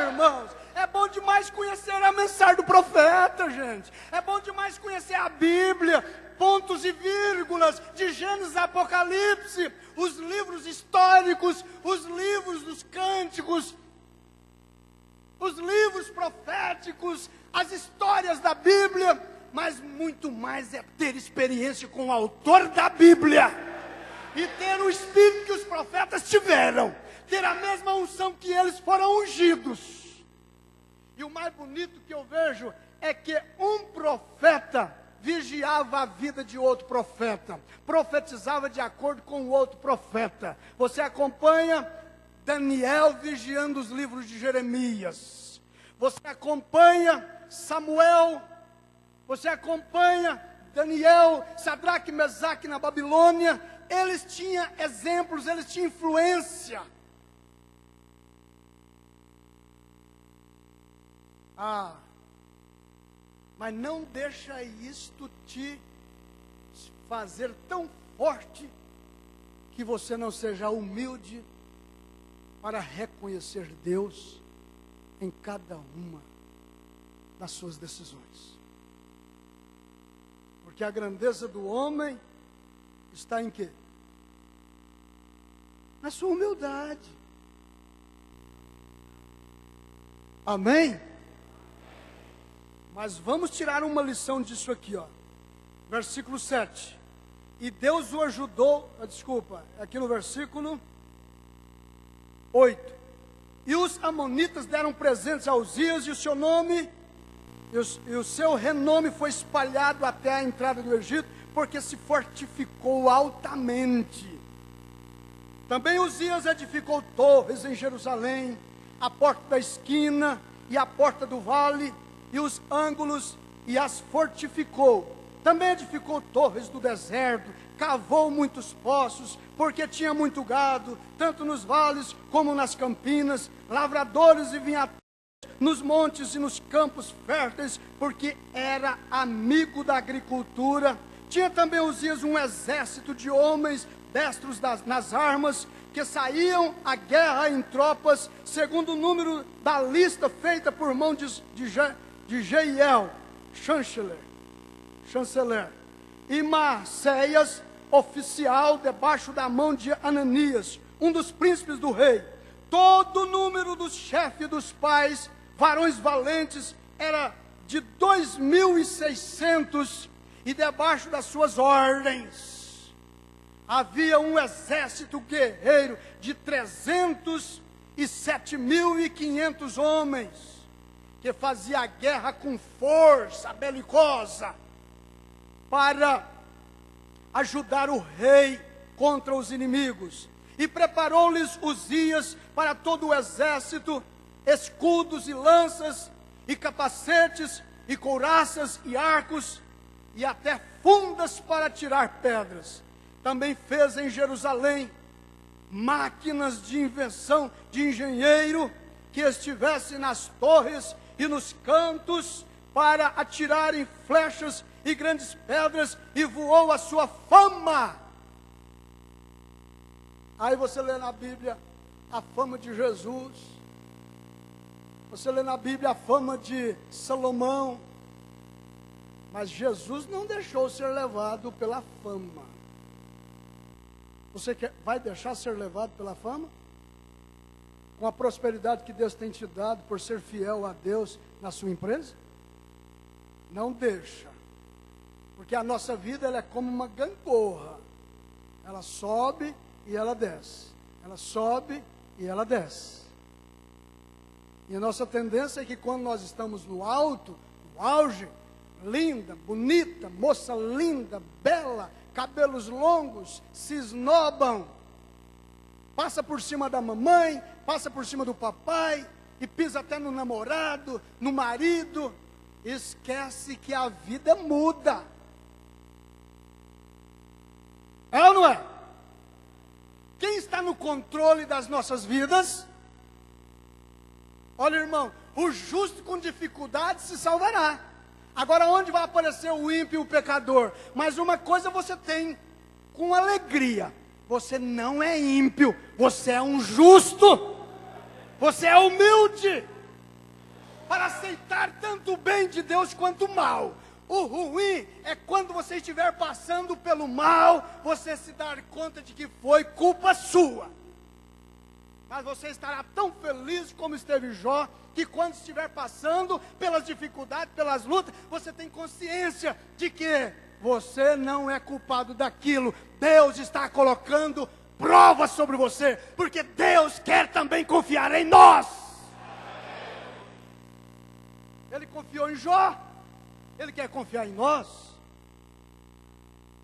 Irmãos, é bom demais conhecer a mensagem do profeta, gente. É bom demais conhecer a Bíblia, pontos e vírgulas, de Gênesis a Apocalipse, os livros históricos, os livros dos cânticos, os livros proféticos, as histórias da Bíblia, mas muito mais é ter experiência com o autor da Bíblia, e ter o espírito que os profetas tiveram, ter a mesma unção que eles foram ungidos. E o mais bonito que eu vejo é que um profeta vigiava a vida de outro profeta, profetizava de acordo com o outro profeta. Você acompanha Daniel vigiando os livros de Jeremias, você acompanha Samuel, você acompanha Daniel, Sadraque, Mesaque na Babilônia. Eles tinham exemplos, eles tinham influência. Mas não deixa isto te fazer tão forte que você não seja humilde para reconhecer Deus em cada uma das suas decisões. Porque a grandeza do homem está em quê? Na sua humildade. Amém? Mas vamos tirar uma lição disso aqui, ó. Versículo 7. E Deus o ajudou, aqui no versículo 8. E os amonitas deram presentes a Uzias, e o seu nome, e o seu renome foi espalhado até a entrada do Egito, porque se fortificou altamente. Também Uzias edificou torres em Jerusalém, a porta da esquina e a porta do vale, e os ângulos, e as fortificou. Também edificou torres do deserto, cavou muitos poços, porque tinha muito gado, tanto nos vales como nas campinas, lavradores e vinhateiros, nos montes e nos campos férteis, porque era amigo da agricultura. Tinha também Uzias um exército de homens destros nas armas, que saíam à guerra em tropas, segundo o número da lista feita por mão de Jeiel, chanceler, e Maceias, oficial, debaixo da mão de Ananias, um dos príncipes do rei. Todo o número dos chefes dos pais, varões valentes, era de 2.600, e debaixo das suas ordens havia um exército guerreiro de 307.500 homens, que fazia a guerra com força belicosa, para ajudar o rei contra os inimigos. E preparou-lhes Uzias para todo o exército, escudos e lanças, e capacetes, e couraças, e arcos, e até fundas para tirar pedras. Também fez em Jerusalém máquinas de invenção de engenheiro, que estivessem nas torres e nos cantos, para atirarem flechas e grandes pedras, e voou a sua fama. Aí você lê na Bíblia a fama de Jesus, você lê na Bíblia a fama de Salomão, Mas Jesus não deixou ser levado pela fama. Você vai deixar ser levado pela fama? Com a prosperidade que Deus tem te dado por ser fiel a Deus na sua empresa? Não deixa. Porque a nossa vida ela é como uma gangorra. Ela sobe e ela desce. Ela sobe e ela desce. E a nossa tendência é que quando nós estamos no alto, no auge, linda, bonita, moça linda, bela, cabelos longos, se esnobam, passa por cima da mamãe, passa por cima do papai, e pisa até no namorado, no marido, esquece que a vida muda. É ou não é? Quem está no controle das nossas vidas? Olha, irmão, o justo com dificuldade se salvará. Agora, onde vai aparecer o ímpio e o pecador? Mas uma coisa você tem com alegria: você não é ímpio, você é um justo. Você é humilde para aceitar tanto o bem de Deus quanto o mal. O ruim é quando você estiver passando pelo mal, você se dar conta de que foi culpa sua. Mas você estará tão feliz como esteve Jó, que quando estiver passando pelas dificuldades, pelas lutas, você tem consciência de que você não é culpado daquilo. Deus está colocando provas sobre você, porque Deus quer também confiar em nós. Ele confiou em Jó, Ele quer confiar em nós.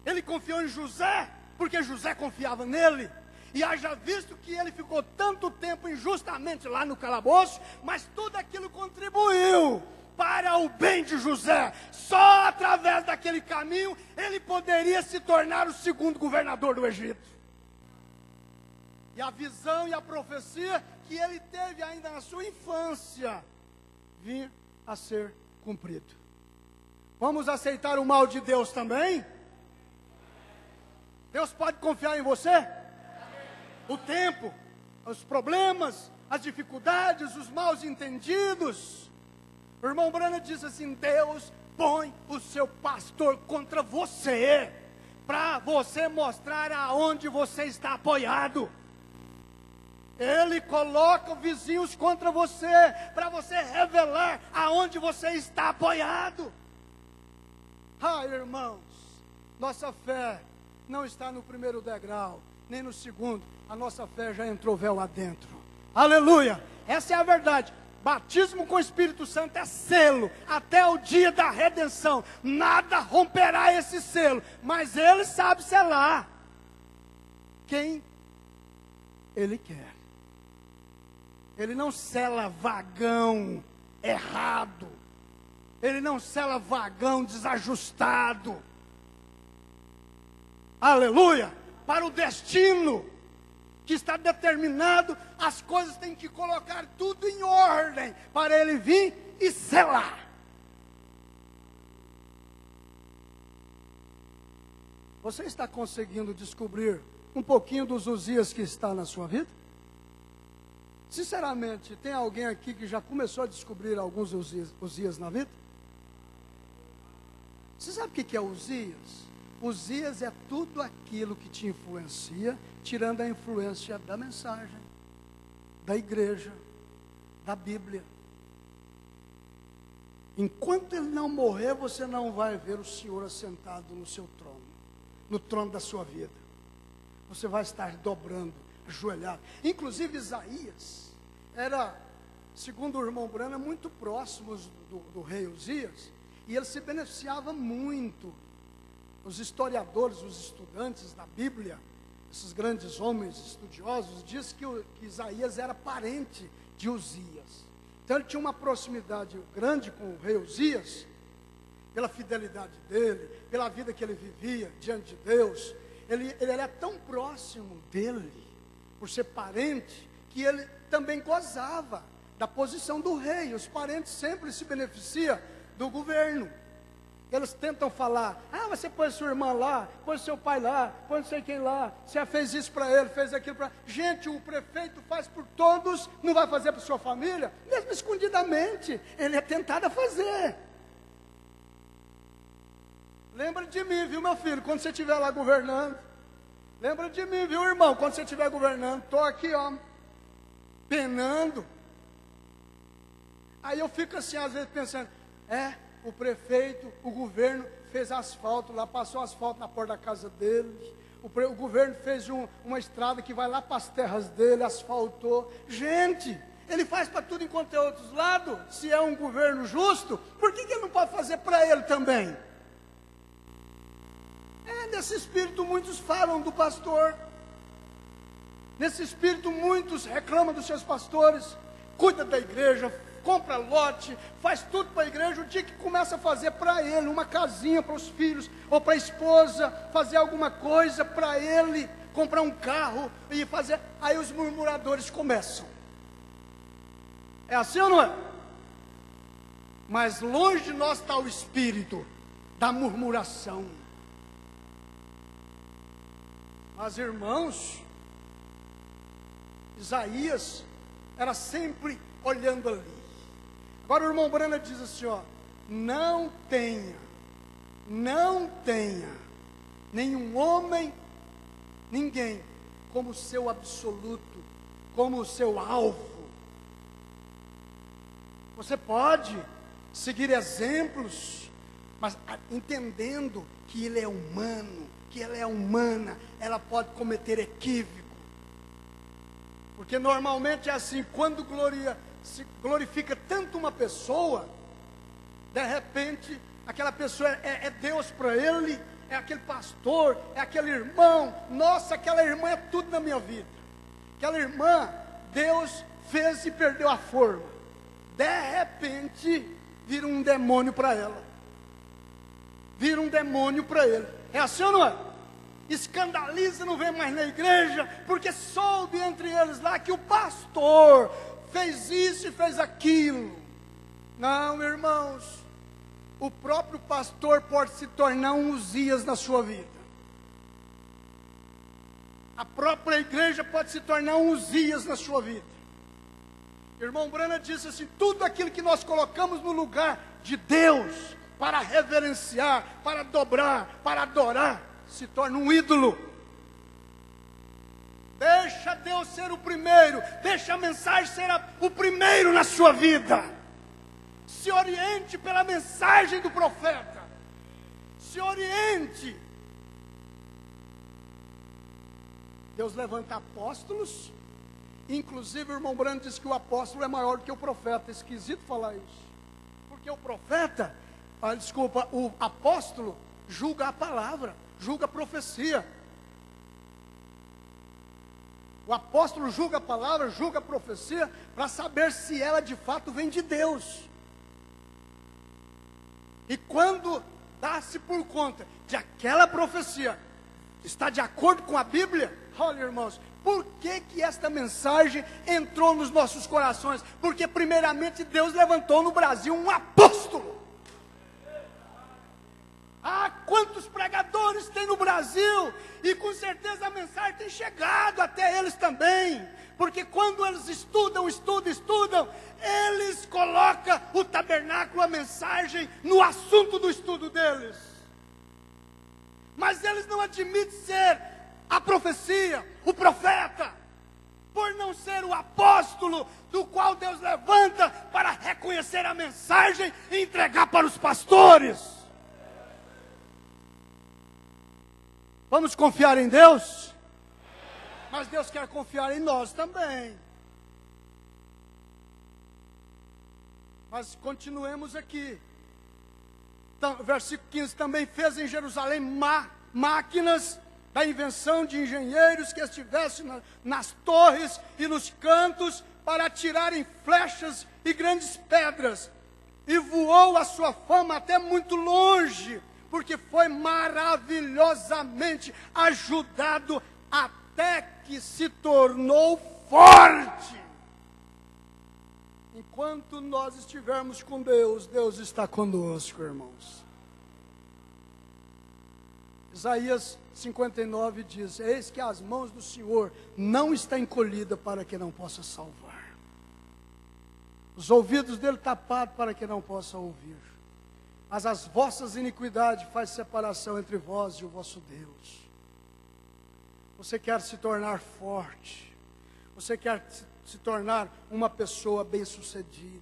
Ele confiou em José, porque José confiava nele. E haja visto que ele ficou tanto tempo injustamente lá no calabouço, mas tudo aquilo contribuiu para o bem de José. Só através daquele caminho ele poderia se tornar o segundo governador do Egito. E a visão e a profecia que ele teve ainda na sua infância vir a ser cumprido. Vamos aceitar o mal de Deus também? Deus pode confiar em você? O tempo, os problemas, as dificuldades, os maus entendidos. O irmão Branham diz assim: Deus põe o seu pastor contra você, para você mostrar aonde você está apoiado. Ele coloca vizinhos contra você, para você revelar aonde você está apoiado. Ah, irmãos, nossa fé não está no primeiro degrau, nem no segundo. A nossa fé já entrou véu adentro. Aleluia! Essa é a verdade. Batismo com o Espírito Santo é selo até o dia da redenção. Nada romperá esse selo, mas Ele sabe selar quem Ele quer. Ele não sela vagão errado. Ele não sela vagão desajustado. Aleluia! Para o destino que está determinado, as coisas têm que colocar tudo em ordem para ele vir e selar. Você está conseguindo descobrir um pouquinho dos Uzias que está na sua vida? Sinceramente, tem alguém aqui que já começou a descobrir alguns Uzias na vida? Você sabe o que é Uzias? Uzias é tudo aquilo que te influencia, tirando a influência da mensagem, da igreja, da Bíblia. Enquanto ele não morrer, você não vai ver o Senhor assentado no seu trono, no trono da sua vida. Você vai estar dobrando, ajoelhado. Inclusive Isaías era, segundo o irmão Branham, muito próximo do rei Uzias, e ele se beneficiava muito. Os historiadores, os estudantes da Bíblia, esses grandes homens estudiosos, dizem que Isaías era parente de Uzias. Então ele tinha uma proximidade grande com o rei Uzias, pela fidelidade dele, pela vida que ele vivia diante de Deus. Ele era tão próximo dele, por ser parente, que ele também gozava da posição do rei. Os parentes sempre se beneficiam do governo. Eles tentam falar: ah, você pôs sua irmã lá, pôs seu pai lá, pôs não sei quem lá, você fez isso para ele, fez aquilo para... Gente, o prefeito faz por todos, não vai fazer para sua família? Mesmo escondidamente, ele é tentado a fazer. Lembra de mim, viu, meu filho, quando você estiver lá governando. Lembra de mim, viu, irmão, quando você estiver governando. Estou aqui, ó, penando. Aí eu fico assim, às vezes, pensando, o prefeito, o governo fez asfalto lá, passou asfalto na porta da casa dele. O governo fez uma estrada que vai lá para as terras dele, asfaltou. Gente, ele faz para tudo enquanto é outros lados. Se é um governo justo, por que ele não pode fazer para ele também? Nesse espírito muitos falam do pastor. Nesse espírito muitos reclamam dos seus pastores. Cuida da igreja, compra lote, faz tudo para a igreja. O dia que começa a fazer para ele uma casinha para os filhos, ou para a esposa, fazer alguma coisa para ele, comprar um carro e fazer, aí os murmuradores começam. É assim ou não é? Mas longe de nós está o espírito da murmuração. Mas irmãos, Isaías era sempre olhando ali. Agora o irmão Brana diz assim, ó, não tenha nenhum homem, ninguém, como seu absoluto, como o seu alvo. Você pode seguir exemplos, mas entendendo que ele é humano, que ela é humana, ela pode cometer equívoco. Porque normalmente é assim, quando se glorifica tanto uma pessoa, de repente, aquela pessoa é Deus para ele, é aquele pastor, é aquele irmão. Nossa, aquela irmã é tudo na minha vida. Aquela irmã, Deus fez e perdeu a forma. De repente, vira um demônio para ela. Vira um demônio para ele. É assim ou não é? Escandaliza, não vem mais na igreja, porque soube entre eles lá que o pastor fez isso e fez aquilo. Não, irmãos, o próprio pastor pode se tornar um Uzias na sua vida. A própria igreja pode se tornar um Uzias na sua vida. Irmão Brana disse assim, tudo aquilo que nós colocamos no lugar de Deus, para reverenciar, para dobrar, para adorar, se torna um ídolo. Deixa Deus ser o primeiro, deixa a mensagem ser o primeiro na sua vida. Se oriente pela mensagem do profeta. Se oriente. Deus levanta apóstolos. Inclusive o irmão Brando diz que o apóstolo é maior do que o profeta. É esquisito falar isso. Porque o profeta, o apóstolo julga a palavra, julga a profecia. O apóstolo julga a palavra, julga a profecia, para saber se ela de fato vem de Deus. E quando dá-se por conta de aquela profecia está de acordo com a Bíblia, olha irmãos, por que esta mensagem entrou nos nossos corações? Porque primeiramente Deus levantou no Brasil um apóstolo. Ah, quantos pregadores tem no Brasil, e com certeza a mensagem tem chegado até eles também, porque quando eles estudam, eles colocam o tabernáculo, a mensagem, no assunto do estudo deles, mas eles não admitem ser a profecia, o profeta, por não ser o apóstolo, do qual Deus levanta para reconhecer a mensagem e entregar para os pastores. Vamos confiar em Deus? Mas Deus quer confiar em nós também. Mas continuemos aqui. Então, versículo 15, também fez em Jerusalém máquinas da invenção de engenheiros que estivessem nas torres e nos cantos para atirarem flechas e grandes pedras. E voou a sua fama até muito longe, porque foi maravilhosamente ajudado até que se tornou forte. Enquanto nós estivermos com Deus, Deus está conosco, irmãos. Isaías 59 diz, eis que as mãos do Senhor não está encolhida para que não possa salvar. Os ouvidos dele tapados para que não possa ouvir. Mas as vossas iniquidades faz separação entre vós e o vosso Deus. Você quer se tornar forte. Você quer se tornar uma pessoa bem-sucedida.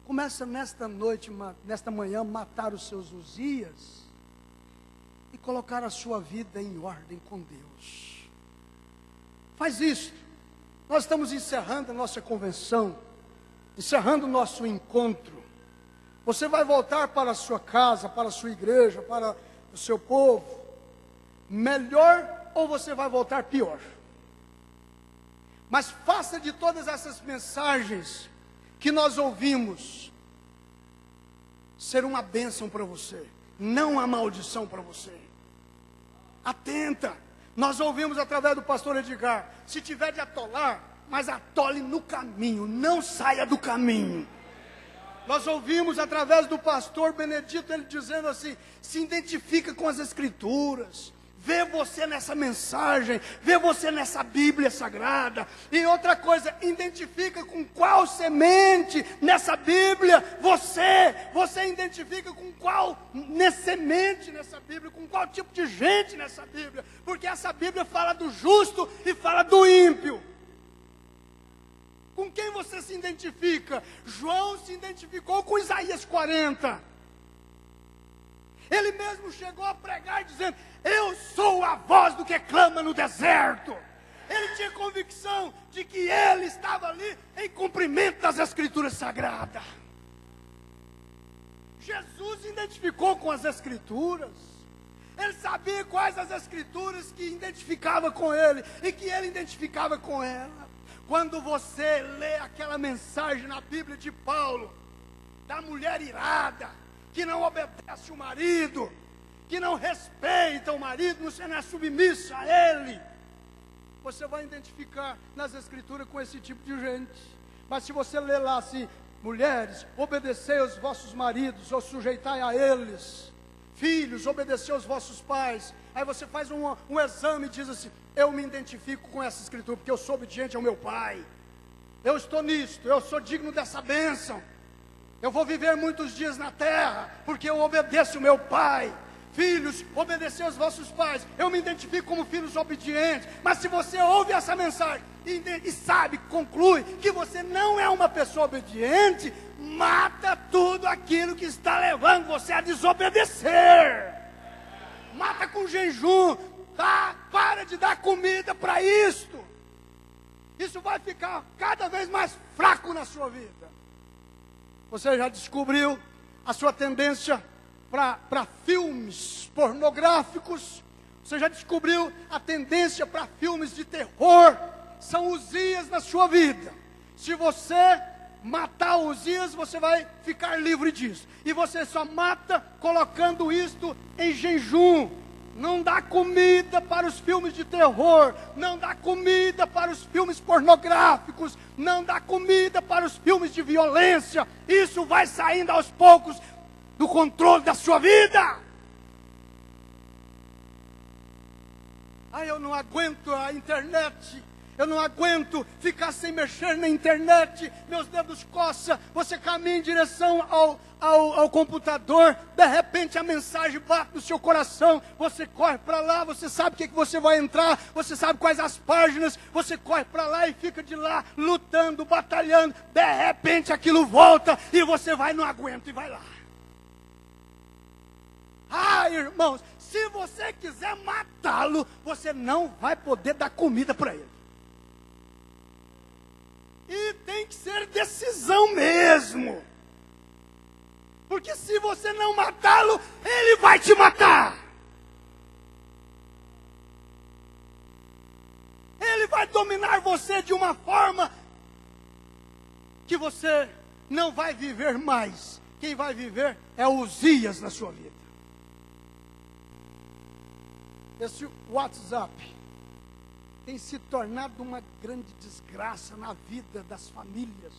Começa nesta noite, nesta manhã, matar os seus Uzias e colocar a sua vida em ordem com Deus. Faz isso. Nós estamos encerrando a nossa convenção, encerrando o nosso encontro. Você vai voltar para a sua casa, para a sua igreja, para o seu povo, melhor, ou você vai voltar pior? Mas faça de todas essas mensagens que nós ouvimos ser uma bênção para você, não uma maldição para você. Atenta, nós ouvimos através do pastor Edgar, se tiver de atolar, mas atole no caminho, não saia do caminho. Nós ouvimos através do pastor Benedito, ele dizendo assim, se identifica com as Escrituras, vê você nessa mensagem, vê você nessa Bíblia Sagrada. E outra coisa, identifica com qual semente nessa Bíblia, você identifica com qual semente nessa Bíblia, com qual tipo de gente nessa Bíblia. Porque essa Bíblia fala do justo e fala do ímpio. Com quem você se identifica? João se identificou com Isaías 40. Ele mesmo chegou a pregar dizendo, eu sou a voz do que clama no deserto. Ele tinha convicção de que ele estava ali em cumprimento das Escrituras Sagradas. Jesus se identificou com as Escrituras. Ele sabia quais as Escrituras que identificavam com ele e que ele identificava com ela. Quando você lê aquela mensagem na Bíblia de Paulo, da mulher irada, que não obedece o marido, que não respeita o marido, não é submissa a ele, você vai identificar nas Escrituras com esse tipo de gente. Mas se você ler lá assim, mulheres, obedecei aos vossos maridos, ou sujeitai a eles, filhos, obedecei aos vossos pais, aí você faz um exame e diz assim, eu me identifico com essa Escritura, porque eu sou obediente ao meu pai, eu estou nisto, eu sou digno dessa bênção, eu vou viver muitos dias na terra, porque eu obedeço ao meu pai. Filhos, obedecei aos vossos pais. Eu me identifico como filhos obedientes. Mas se você ouve essa mensagem e sabe, conclui que você não é uma pessoa obediente, mata tudo aquilo que está levando você a desobedecer. Mata com jejum. Para de dar comida para isto. Isso vai ficar cada vez mais fraco na sua vida. Você já descobriu a sua tendência para filmes pornográficos? Você já descobriu a tendência para filmes de terror? São Uzias na sua vida. Se você matar Uzias, você vai ficar livre disso. E você só mata colocando isto em jejum. Não dá comida para os filmes de terror, não dá comida para os filmes pornográficos, não dá comida para os filmes de violência. Isso vai saindo aos poucos do controle da sua vida. Eu não aguento a internet. Eu não aguento ficar sem mexer na internet. Meus dedos coçam. Você caminha em direção ao computador. De repente a mensagem bate no seu coração. Você corre para lá. Você sabe o que você vai entrar. Você sabe quais as páginas. Você corre para lá e fica de lá lutando, batalhando. De repente aquilo volta e você vai, não aguenta e vai lá. Irmãos, se você quiser matá-lo, você não vai poder dar comida para ele. E tem que ser decisão mesmo. Porque se você não matá-lo, ele vai te matar. Ele vai dominar você de uma forma que você não vai viver mais. Quem vai viver é Uzias na sua vida. Esse WhatsApp tem se tornado uma grande desgraça na vida das famílias.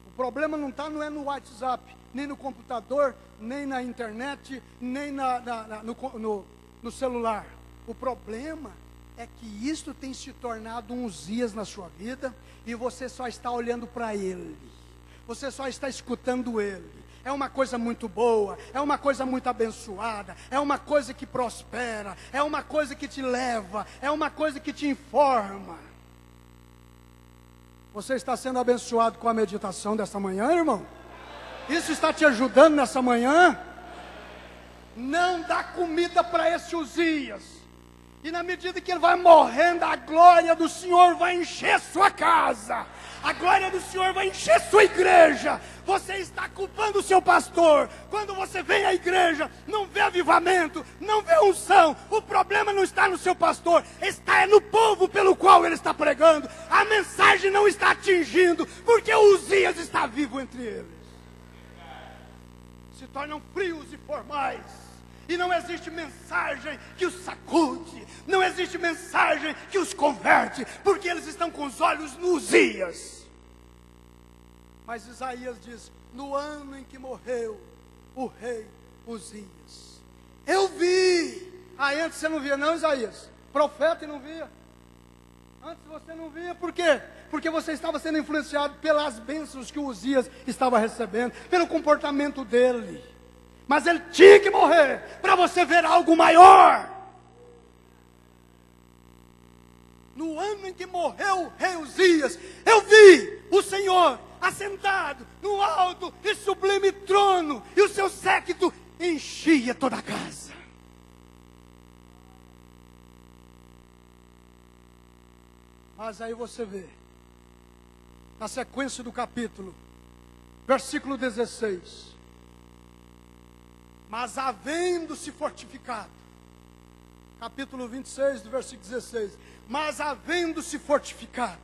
O problema não é no WhatsApp, nem no computador, nem na internet, nem no celular. O problema é que isso tem se tornado um Uzias na sua vida e você só está olhando para ele. Você só está escutando ele. é uma coisa muito boa, é uma coisa muito abençoada, é uma coisa que prospera, é uma coisa que te leva, é uma coisa que te informa. Você está sendo abençoado com a meditação dessa manhã, irmão? Isso está te ajudando nessa manhã? Não dá comida para esse Uzias. E na medida que ele vai morrendo, a glória do Senhor vai encher sua casa. A glória do Senhor vai encher sua igreja. Você está culpando o seu pastor. Quando você vem à igreja, não vê avivamento, não vê unção. O problema não está no seu pastor, está no povo pelo qual ele está pregando. A mensagem não está atingindo, porque o Uzias está vivo entre eles. Se tornam frios e formais. E não existe mensagem que os sacude, não existe mensagem que os converte, porque eles estão com os olhos no Uzias. Mas Isaías diz, no ano em que morreu o rei Uzias, eu vi. Aí antes você não via não, Isaías? Profeta e não via? Antes você não via, por quê? Porque você estava sendo influenciado pelas bênçãos que o Uzias estava recebendo, pelo comportamento dele. Mas ele tinha que morrer para você ver algo maior. No ano em que morreu o rei Uzias, eu vi o Senhor assentado no alto e sublime trono, e o seu séquito enchia toda a casa. Mas aí você vê, na sequência do capítulo, versículo 16. Mas havendo-se fortificado, capítulo 26, do versículo 16. Mas havendo-se fortificado,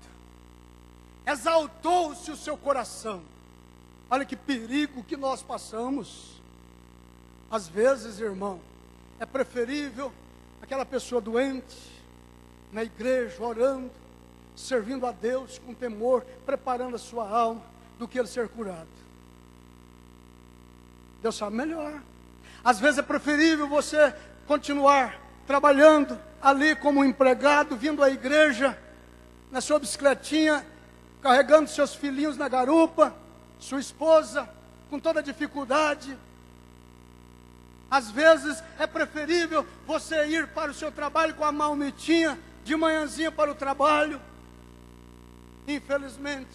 exaltou-se o seu coração. Olha que perigo que nós passamos. Às vezes, irmão, é preferível aquela pessoa doente, na igreja, orando, servindo a Deus com temor, preparando a sua alma, do que ele ser curado. Deus sabe melhor. Às vezes é preferível você continuar trabalhando ali como empregado, vindo à igreja, na sua bicicletinha, carregando seus filhinhos na garupa, sua esposa, com toda dificuldade. Às vezes é preferível você ir para o seu trabalho com a marmitinha, de manhãzinha para o trabalho. Infelizmente,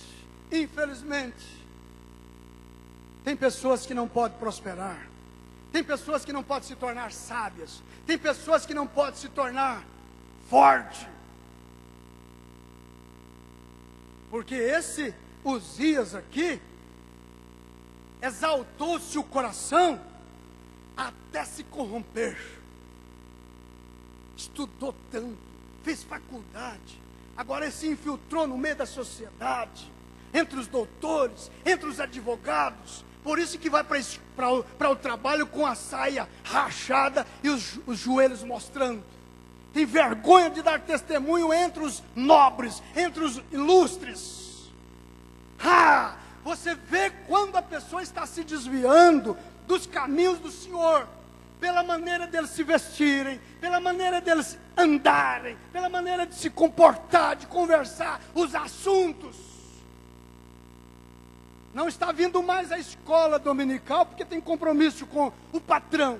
tem pessoas que não podem prosperar. Tem pessoas que não podem se tornar sábias. Tem pessoas que não podem se tornar fortes. Porque esse Uzias aqui, exaltou-se o coração até se corromper. Estudou tanto, fez faculdade, agora ele se infiltrou no meio da sociedade, entre os doutores, entre os advogados. Por isso que vai para o trabalho com a saia rachada e os joelhos mostrando. Tem vergonha de dar testemunho entre os nobres, entre os ilustres. Você vê quando a pessoa está se desviando dos caminhos do Senhor, pela maneira deles se vestirem, pela maneira deles andarem, pela maneira de se comportar, de conversar, os assuntos. Não está vindo mais à escola dominical, porque tem compromisso com o patrão.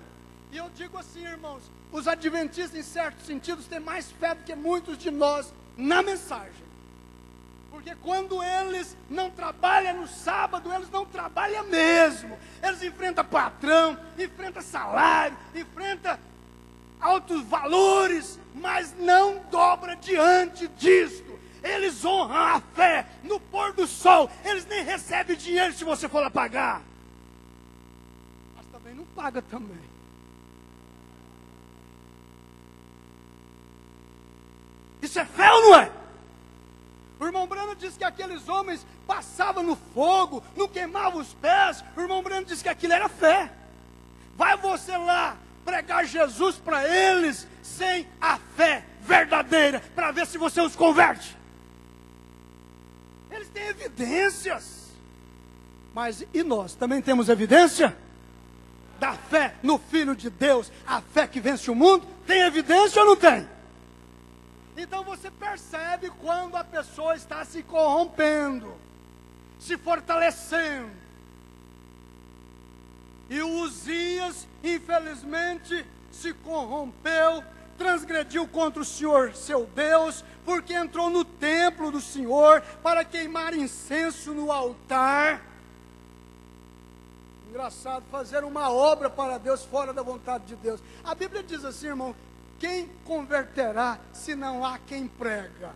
E eu digo assim, irmãos, os adventistas, em certos sentidos, têm mais fé do que muitos de nós na mensagem. Porque quando eles não trabalham no sábado, eles não trabalham mesmo. Eles enfrentam patrão, enfrentam salário, enfrentam altos valores, mas não dobra diante disto. Eles honram a fé no pôr do sol. Eles nem recebem dinheiro se você for lá pagar. Mas também não paga também. Isso é fé ou não é? O irmão Brano disse que aqueles homens passavam no fogo, não queimavam os pés. O irmão Brano disse que aquilo era fé. Vai você lá pregar Jesus para eles sem a fé verdadeira, para ver se você os converte. Eles têm evidências. Mas e nós também temos evidência? Da fé no Filho de Deus, a fé que vence o mundo, tem evidência ou não tem? Então você percebe quando a pessoa está se corrompendo, se fortalecendo. E o Uzias, infelizmente, se corrompeu, transgrediu contra o Senhor, seu Deus, porque entrou no templo do Senhor para queimar incenso no altar. Engraçado, fazer uma obra para Deus fora da vontade de Deus. A Bíblia diz assim, irmão: quem converterá se não há quem prega?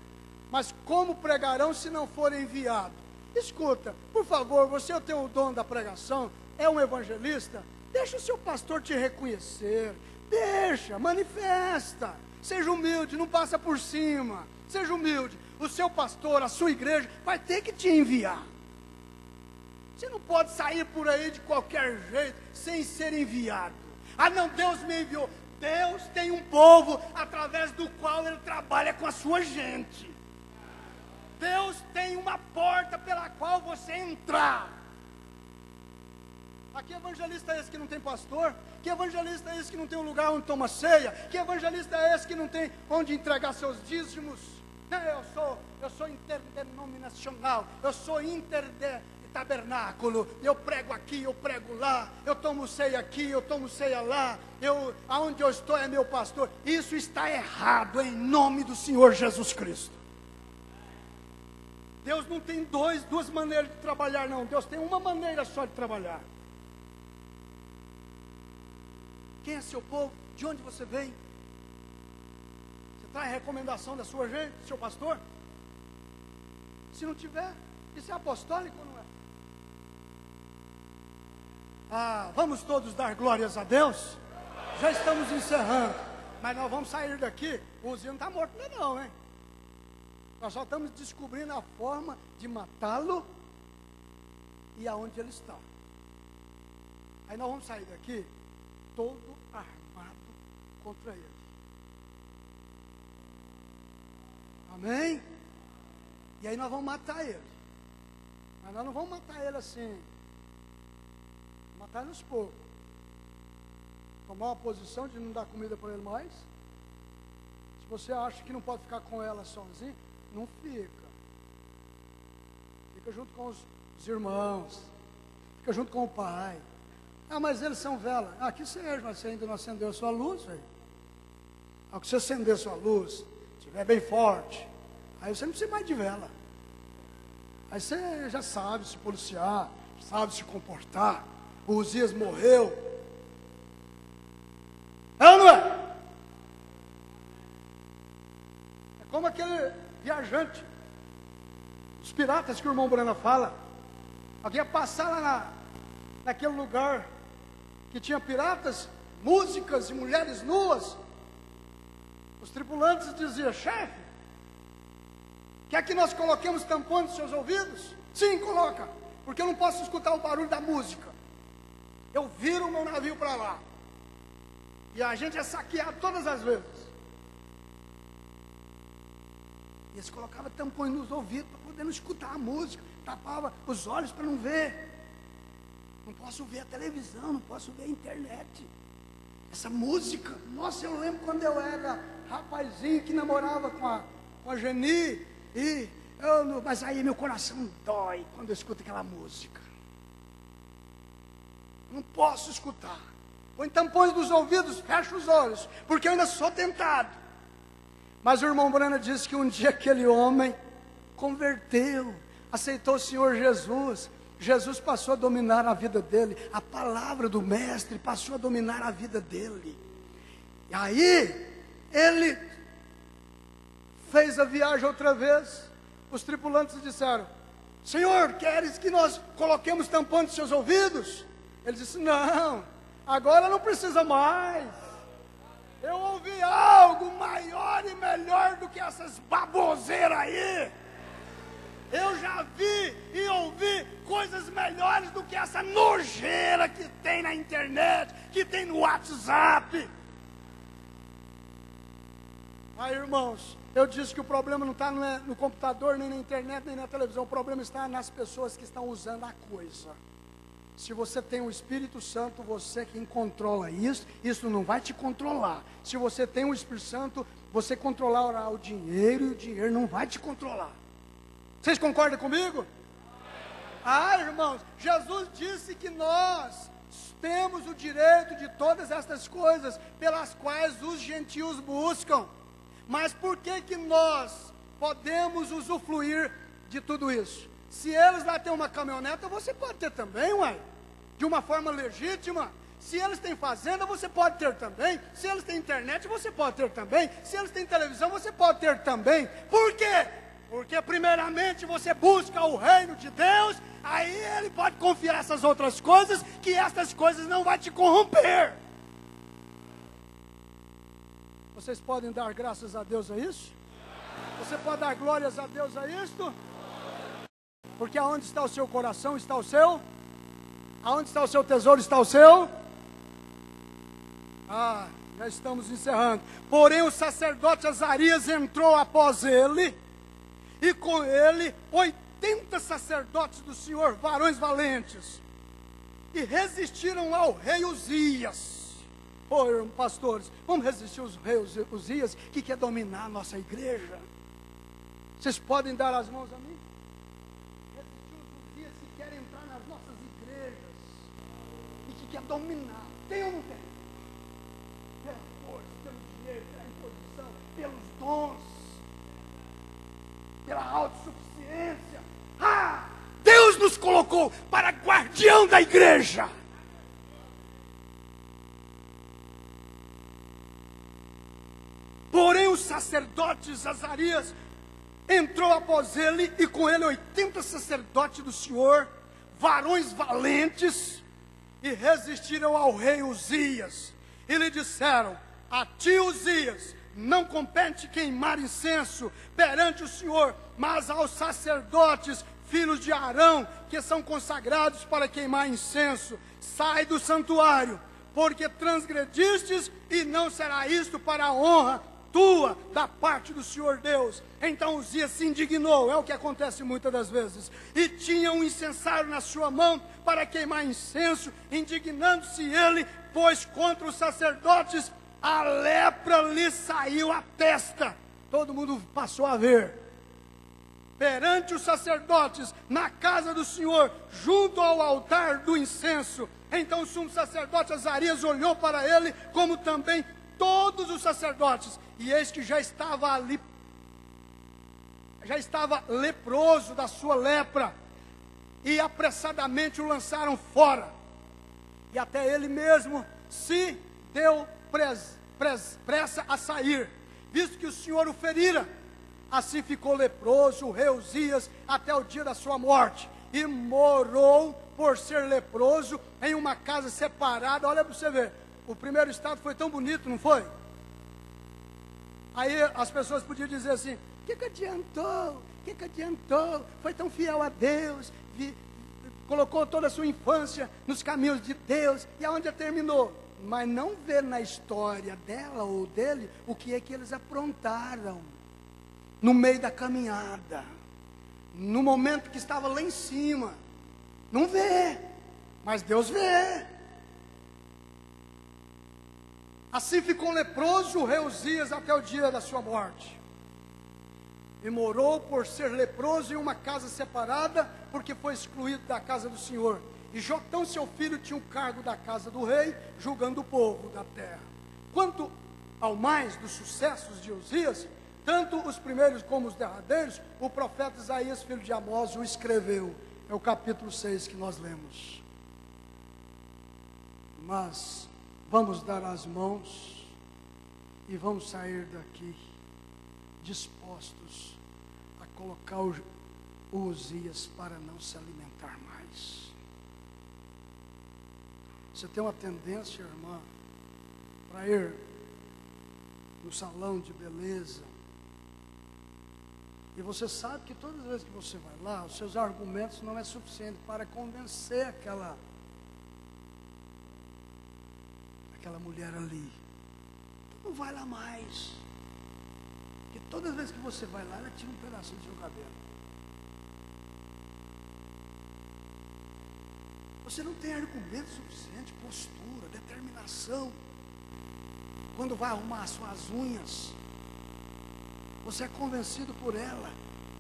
Mas como pregarão se não for enviado? Escuta, por favor, você tem o dom da pregação, é um evangelista, deixa o seu pastor te reconhecer, deixa, manifesta, seja humilde, não passa por cima, seja humilde. O seu pastor, a sua igreja, vai ter que te enviar. Você não pode sair por aí de qualquer jeito, sem ser enviado. Ah não, Deus me enviou. Deus tem um povo através do qual Ele trabalha com a sua gente. Deus tem uma porta pela qual você entrar. Ah, que evangelista é esse que não tem pastor? Que evangelista é esse que não tem um lugar onde toma ceia? Que evangelista é esse que não tem onde entregar seus dízimos? Não, eu sou interdenominacional, eu sou tabernáculo, eu prego aqui, eu prego lá, eu tomo ceia aqui, eu tomo ceia lá, aonde eu estou é meu pastor. Isso está errado, em nome do Senhor Jesus Cristo. Deus não tem duas maneiras de trabalhar, não. Deus tem uma maneira só de trabalhar. Quem é seu povo? De onde você vem? Você traz recomendação da sua gente, do seu pastor? Se não tiver, isso é apostólico ou não é? Ah, vamos todos dar glórias a Deus? Já estamos encerrando, mas nós vamos sair daqui. O Uzias não está morto não, hein? Nós só estamos descobrindo a forma de matá-lo e aonde ele está. Aí nós vamos sair daqui todo armado contra ele. Amém? E aí nós vamos matar ele. Mas nós não vamos matar ele assim. Matar ele aos poucos. Tomar uma posição de não dar comida para ele mais. Se você acha que não pode ficar com ela sozinho, não fica. Fica junto com os irmãos. Fica junto com o pai. Ah, mas eles são vela. Ah, que seja, mas você ainda não acendeu a sua luz, velho. Ao que você acender a sua luz, estiver bem forte, aí você não precisa mais de vela. Aí você já sabe se policiar, sabe se comportar. O Uzias morreu. É ou não é? É como aquele viajante, os piratas que o irmão Brana fala. Alguém ia passar lá naquele lugar que tinha piratas, músicas e mulheres nuas. Os tripulantes diziam: chefe, quer que nós coloquemos tampões nos seus ouvidos? Sim, coloca, porque eu não posso escutar o barulho da música. Eu viro o meu navio para lá, e a gente é saqueado todas as vezes. E eles colocavam tampões nos ouvidos para poder não escutar a música, tapava os olhos para não ver. Não posso ver a televisão, não posso ver a internet. Essa música, nossa, eu lembro quando eu era rapazinho que namorava com a Geni, mas aí meu coração dói quando eu escuto aquela música. Não posso escutar. Põe tampões nos ouvidos, fecha os olhos, porque eu ainda sou tentado. Mas o irmão Brana disse que um dia aquele homem converteu, aceitou o Senhor Jesus. Jesus passou a dominar a vida dele. A palavra do mestre passou a dominar a vida dele. E aí, ele fez a viagem outra vez. Os tripulantes disseram: Senhor, queres que nós coloquemos tampões nos seus ouvidos? Ele disse: não, agora não precisa mais. Eu ouvi algo maior e melhor do que essas baboseiras aí. Eu já vi e ouvi coisas melhores do que essa nojeira que tem na internet, que tem no WhatsApp. Aí, irmãos, eu disse que o problema não está no computador, nem na internet, nem na televisão. O problema está nas pessoas que estão usando a coisa. Se você tem o Espírito Santo, você quem controla isso, isso não vai te controlar. Se você tem o Espírito Santo, você controlará o dinheiro, e o dinheiro não vai te controlar. Vocês concordam comigo? Ah, irmãos, Jesus disse que nós temos o direito de todas estas coisas pelas quais os gentios buscam. Mas por que que nós podemos usufruir de tudo isso? Se eles lá têm uma caminhoneta, você pode ter também, ué, de uma forma legítima. Se eles têm fazenda, você pode ter também. Se eles têm internet, você pode ter também. Se eles têm televisão, você pode ter também. Por quê? Porque primeiramente você busca o reino de Deus, aí Ele pode confiar essas outras coisas, que essas coisas não vão te corromper. Vocês podem dar graças a Deus a isso? Você pode dar glórias a Deus a isto? Porque aonde está o seu coração está o seu? Aonde está o seu tesouro está o seu? Ah, já estamos encerrando. Porém o sacerdote Azarias entrou após ele, e com ele 80 sacerdotes do Senhor, varões valentes, e resistiram ao rei Uzias. Pastores, vamos resistir aos reis Uzias, que quer dominar a nossa igreja. Vocês podem dar as mãos a mim? Resistir aos Uzias que querem entrar nas nossas igrejas, e que quer dominar. Tem ou não tem? Pela força, pelo dinheiro, pela imposição, pelos dons, pela autossuficiência. Ah, Deus nos colocou para guardião da igreja. Porém o sacerdote Azarias entrou após ele, e com ele 80 sacerdotes do Senhor, varões valentes, e resistiram ao rei Uzias, e lhe disseram: a ti, Uzias, não compete queimar incenso perante o Senhor, mas aos sacerdotes, filhos de Arão, que são consagrados para queimar incenso. Sai do santuário, porque transgredistes, e não será isto para a honra tua da parte do Senhor Deus. Então Uzias se indignou, é o que acontece muitas das vezes, e tinha um incensário na sua mão para queimar incenso, indignando-se ele, pois contra os sacerdotes a lepra lhe saiu à testa. Todo mundo passou a ver. Perante os sacerdotes, na casa do Senhor, junto ao altar do incenso. Então o sumo sacerdote Azarias olhou para ele, como também todos os sacerdotes, e eis que já estava ali, já estava leproso da sua lepra, e apressadamente o lançaram fora. E até ele mesmo se deu pressa a sair, visto que o Senhor o ferira. Assim ficou leproso o rei Uzias até o dia da sua morte, e morou por ser leproso em uma casa separada. Olha para você ver, o primeiro estado foi tão bonito, não foi? Aí as pessoas podiam dizer assim: o que adiantou? O que adiantou? Foi tão fiel a Deus, colocou toda a sua infância nos caminhos de Deus, e aonde terminou? Mas não vê na história dela ou dele o que é que eles aprontaram no meio da caminhada, no momento que estava lá em cima. Não vê, mas Deus vê. Assim ficou leproso o rei Uzias até o dia da sua morte, e morou por ser leproso em uma casa separada, porque foi excluído da casa do Senhor. E Jotão, seu filho, tinha o cargo da casa do rei, julgando o povo da terra. Quanto ao mais dos sucessos de Uzias, tanto os primeiros como os derradeiros, o profeta Isaías, filho de Amós, o escreveu. É o capítulo 6 que nós lemos. Mas vamos dar as mãos e vamos sair daqui dispostos a colocar o Uzias para não se alimentar mais. Você tem uma tendência, irmã, para ir no salão de beleza, e você sabe que todas as vezes que você vai lá, os seus argumentos não é suficiente para convencer aquela mulher ali. Então não vai lá mais, porque todas as vezes que você vai lá, ela tira um pedacinho do seu cabelo. Você não tem argumento suficiente, postura, determinação. Quando vai arrumar as suas unhas, você é convencido por ela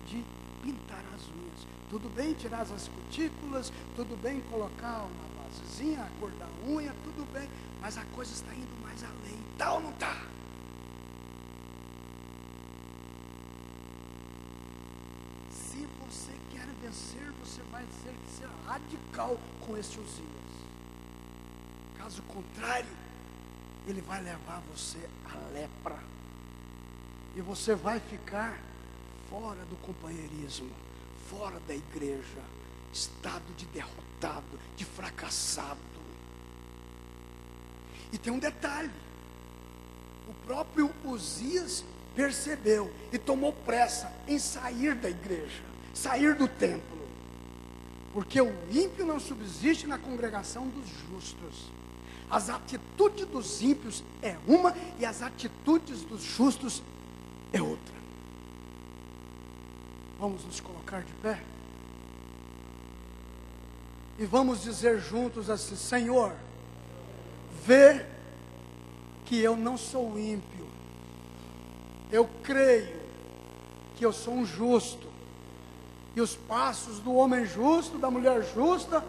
de pintar as unhas. Tudo bem tirar as cutículas, tudo bem colocar uma basezinha, a cor da unha, tudo bem, mas a coisa está indo mais além. Tá ou não está? Se você quer vencer, você vai ter que ser radical com esse Uzias. Caso contrário, ele vai levar você à lepra. E você vai ficar fora do companheirismo, fora da igreja, estado de derrotado, de fracassado. E tem um detalhe: o próprio Uzias percebeu e tomou pressa em sair da igreja, sair do templo, porque o ímpio não subsiste na congregação dos justos. As atitudes dos ímpios é uma e as atitudes dos justos é outra. Vamos nos colocar de pé e vamos dizer juntos assim: Senhor, vê que eu não sou ímpio, eu creio que eu sou um justo, e os passos do homem justo, da mulher justa,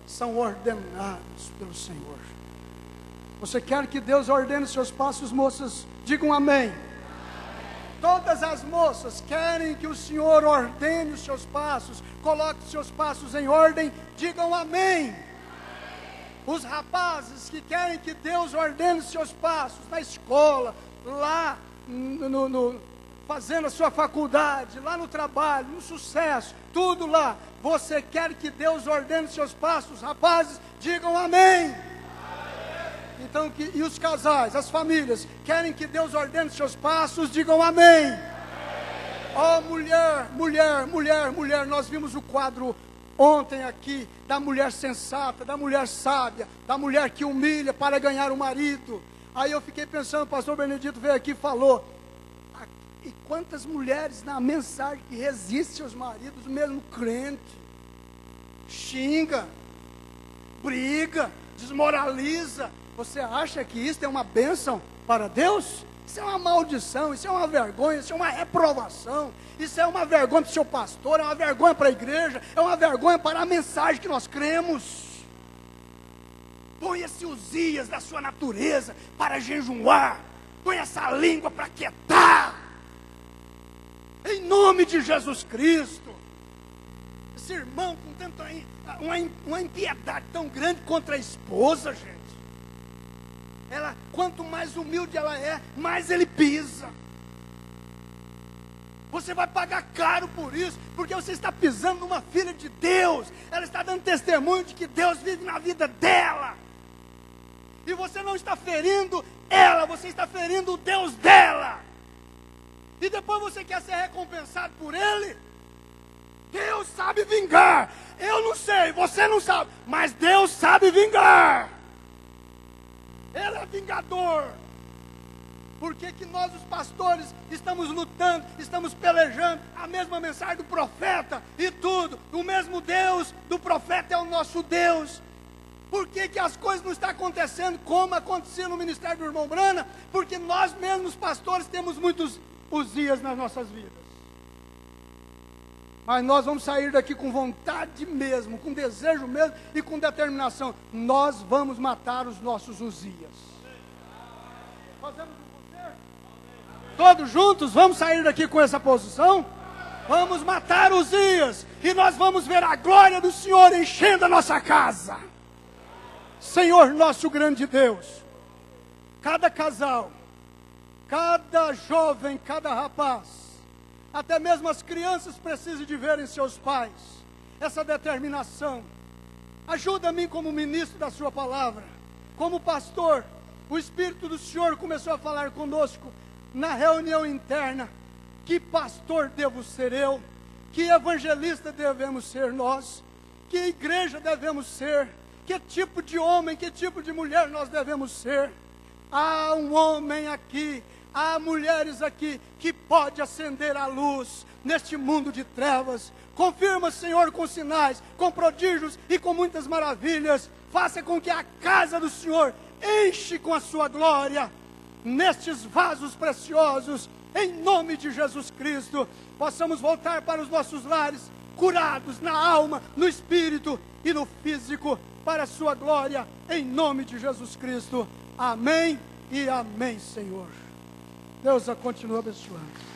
são ordenados pelo Senhor. Você quer que Deus ordene seus passos, moças? Digam amém. Todas as moças querem que o Senhor ordene os seus passos, coloque os seus passos em ordem, digam amém. Os rapazes que querem que Deus ordene os seus passos na escola, lá fazendo a sua faculdade, lá no trabalho, no sucesso, tudo lá. Você quer que Deus ordene os seus passos, rapazes? Digam amém. Então, e os casais, as famílias, querem que Deus ordene seus passos? Digam amém. Oh, mulher, nós vimos o quadro ontem aqui, da mulher sensata, da mulher sábia, da mulher que humilha para ganhar o marido. Aí eu fiquei pensando, o pastor Benedito veio aqui e falou, e quantas mulheres na mensagem que resistem aos maridos, mesmo crente, xinga, briga, desmoraliza. Você acha que isso é uma bênção para Deus? Isso é uma maldição, isso é uma vergonha, isso é uma reprovação, isso é uma vergonha para o seu pastor, é uma vergonha para a igreja, é uma vergonha para a mensagem que nós cremos. Põe esse Uzias da sua natureza para jejuar, põe essa língua para quietar, em nome de Jesus Cristo. Esse irmão com tanta uma impiedade tão grande contra a esposa, gente. Ela, quanto mais humilde ela é, mais ele pisa. Você vai pagar caro por isso, porque você está pisando numa filha de Deus. Ela está dando testemunho de que Deus vive na vida dela. E você não está ferindo ela, você está ferindo o Deus dela. E depois você quer ser recompensado por ele? Deus sabe vingar. Eu não sei, você não sabe, mas Deus sabe vingar. Ele é vingador. Por que que nós, os pastores, estamos lutando, estamos pelejando a mesma mensagem do profeta e tudo? O mesmo Deus do profeta é o nosso Deus. Por que que as coisas não estão acontecendo como acontecia no ministério do irmão Brana? Porque nós mesmos, pastores, temos muitos Uzias nas nossas vidas. Mas nós vamos sair daqui com vontade mesmo, com desejo mesmo e com determinação. Nós vamos matar os nossos Uzias. Fazemos um concerto? Todos juntos, vamos sair daqui com essa posição? Vamos matar Uzias. E nós vamos ver a glória do Senhor enchendo a nossa casa. Senhor nosso grande Deus, cada casal, cada jovem, cada rapaz, até mesmo as crianças precisam de ver em seus pais essa determinação. Ajuda a mim como ministro da sua palavra, como pastor. O Espírito do Senhor começou a falar conosco na reunião interna. Que pastor devo ser eu? Que evangelista devemos ser nós? Que igreja devemos ser? Que tipo de homem, que tipo de mulher nós devemos ser? Há um homem aqui, há mulheres aqui que pode acender a luz neste mundo de trevas. Confirma, Senhor, com sinais, com prodígios e com muitas maravilhas. Faça com que a casa do Senhor enche com a sua glória. nestes vasos preciosos, em nome de Jesus Cristo, possamos voltar para os nossos lares, curados na alma, no espírito e no físico, para a sua glória, em nome de Jesus Cristo. Amém e amém, Senhor. Deus a continua abençoando.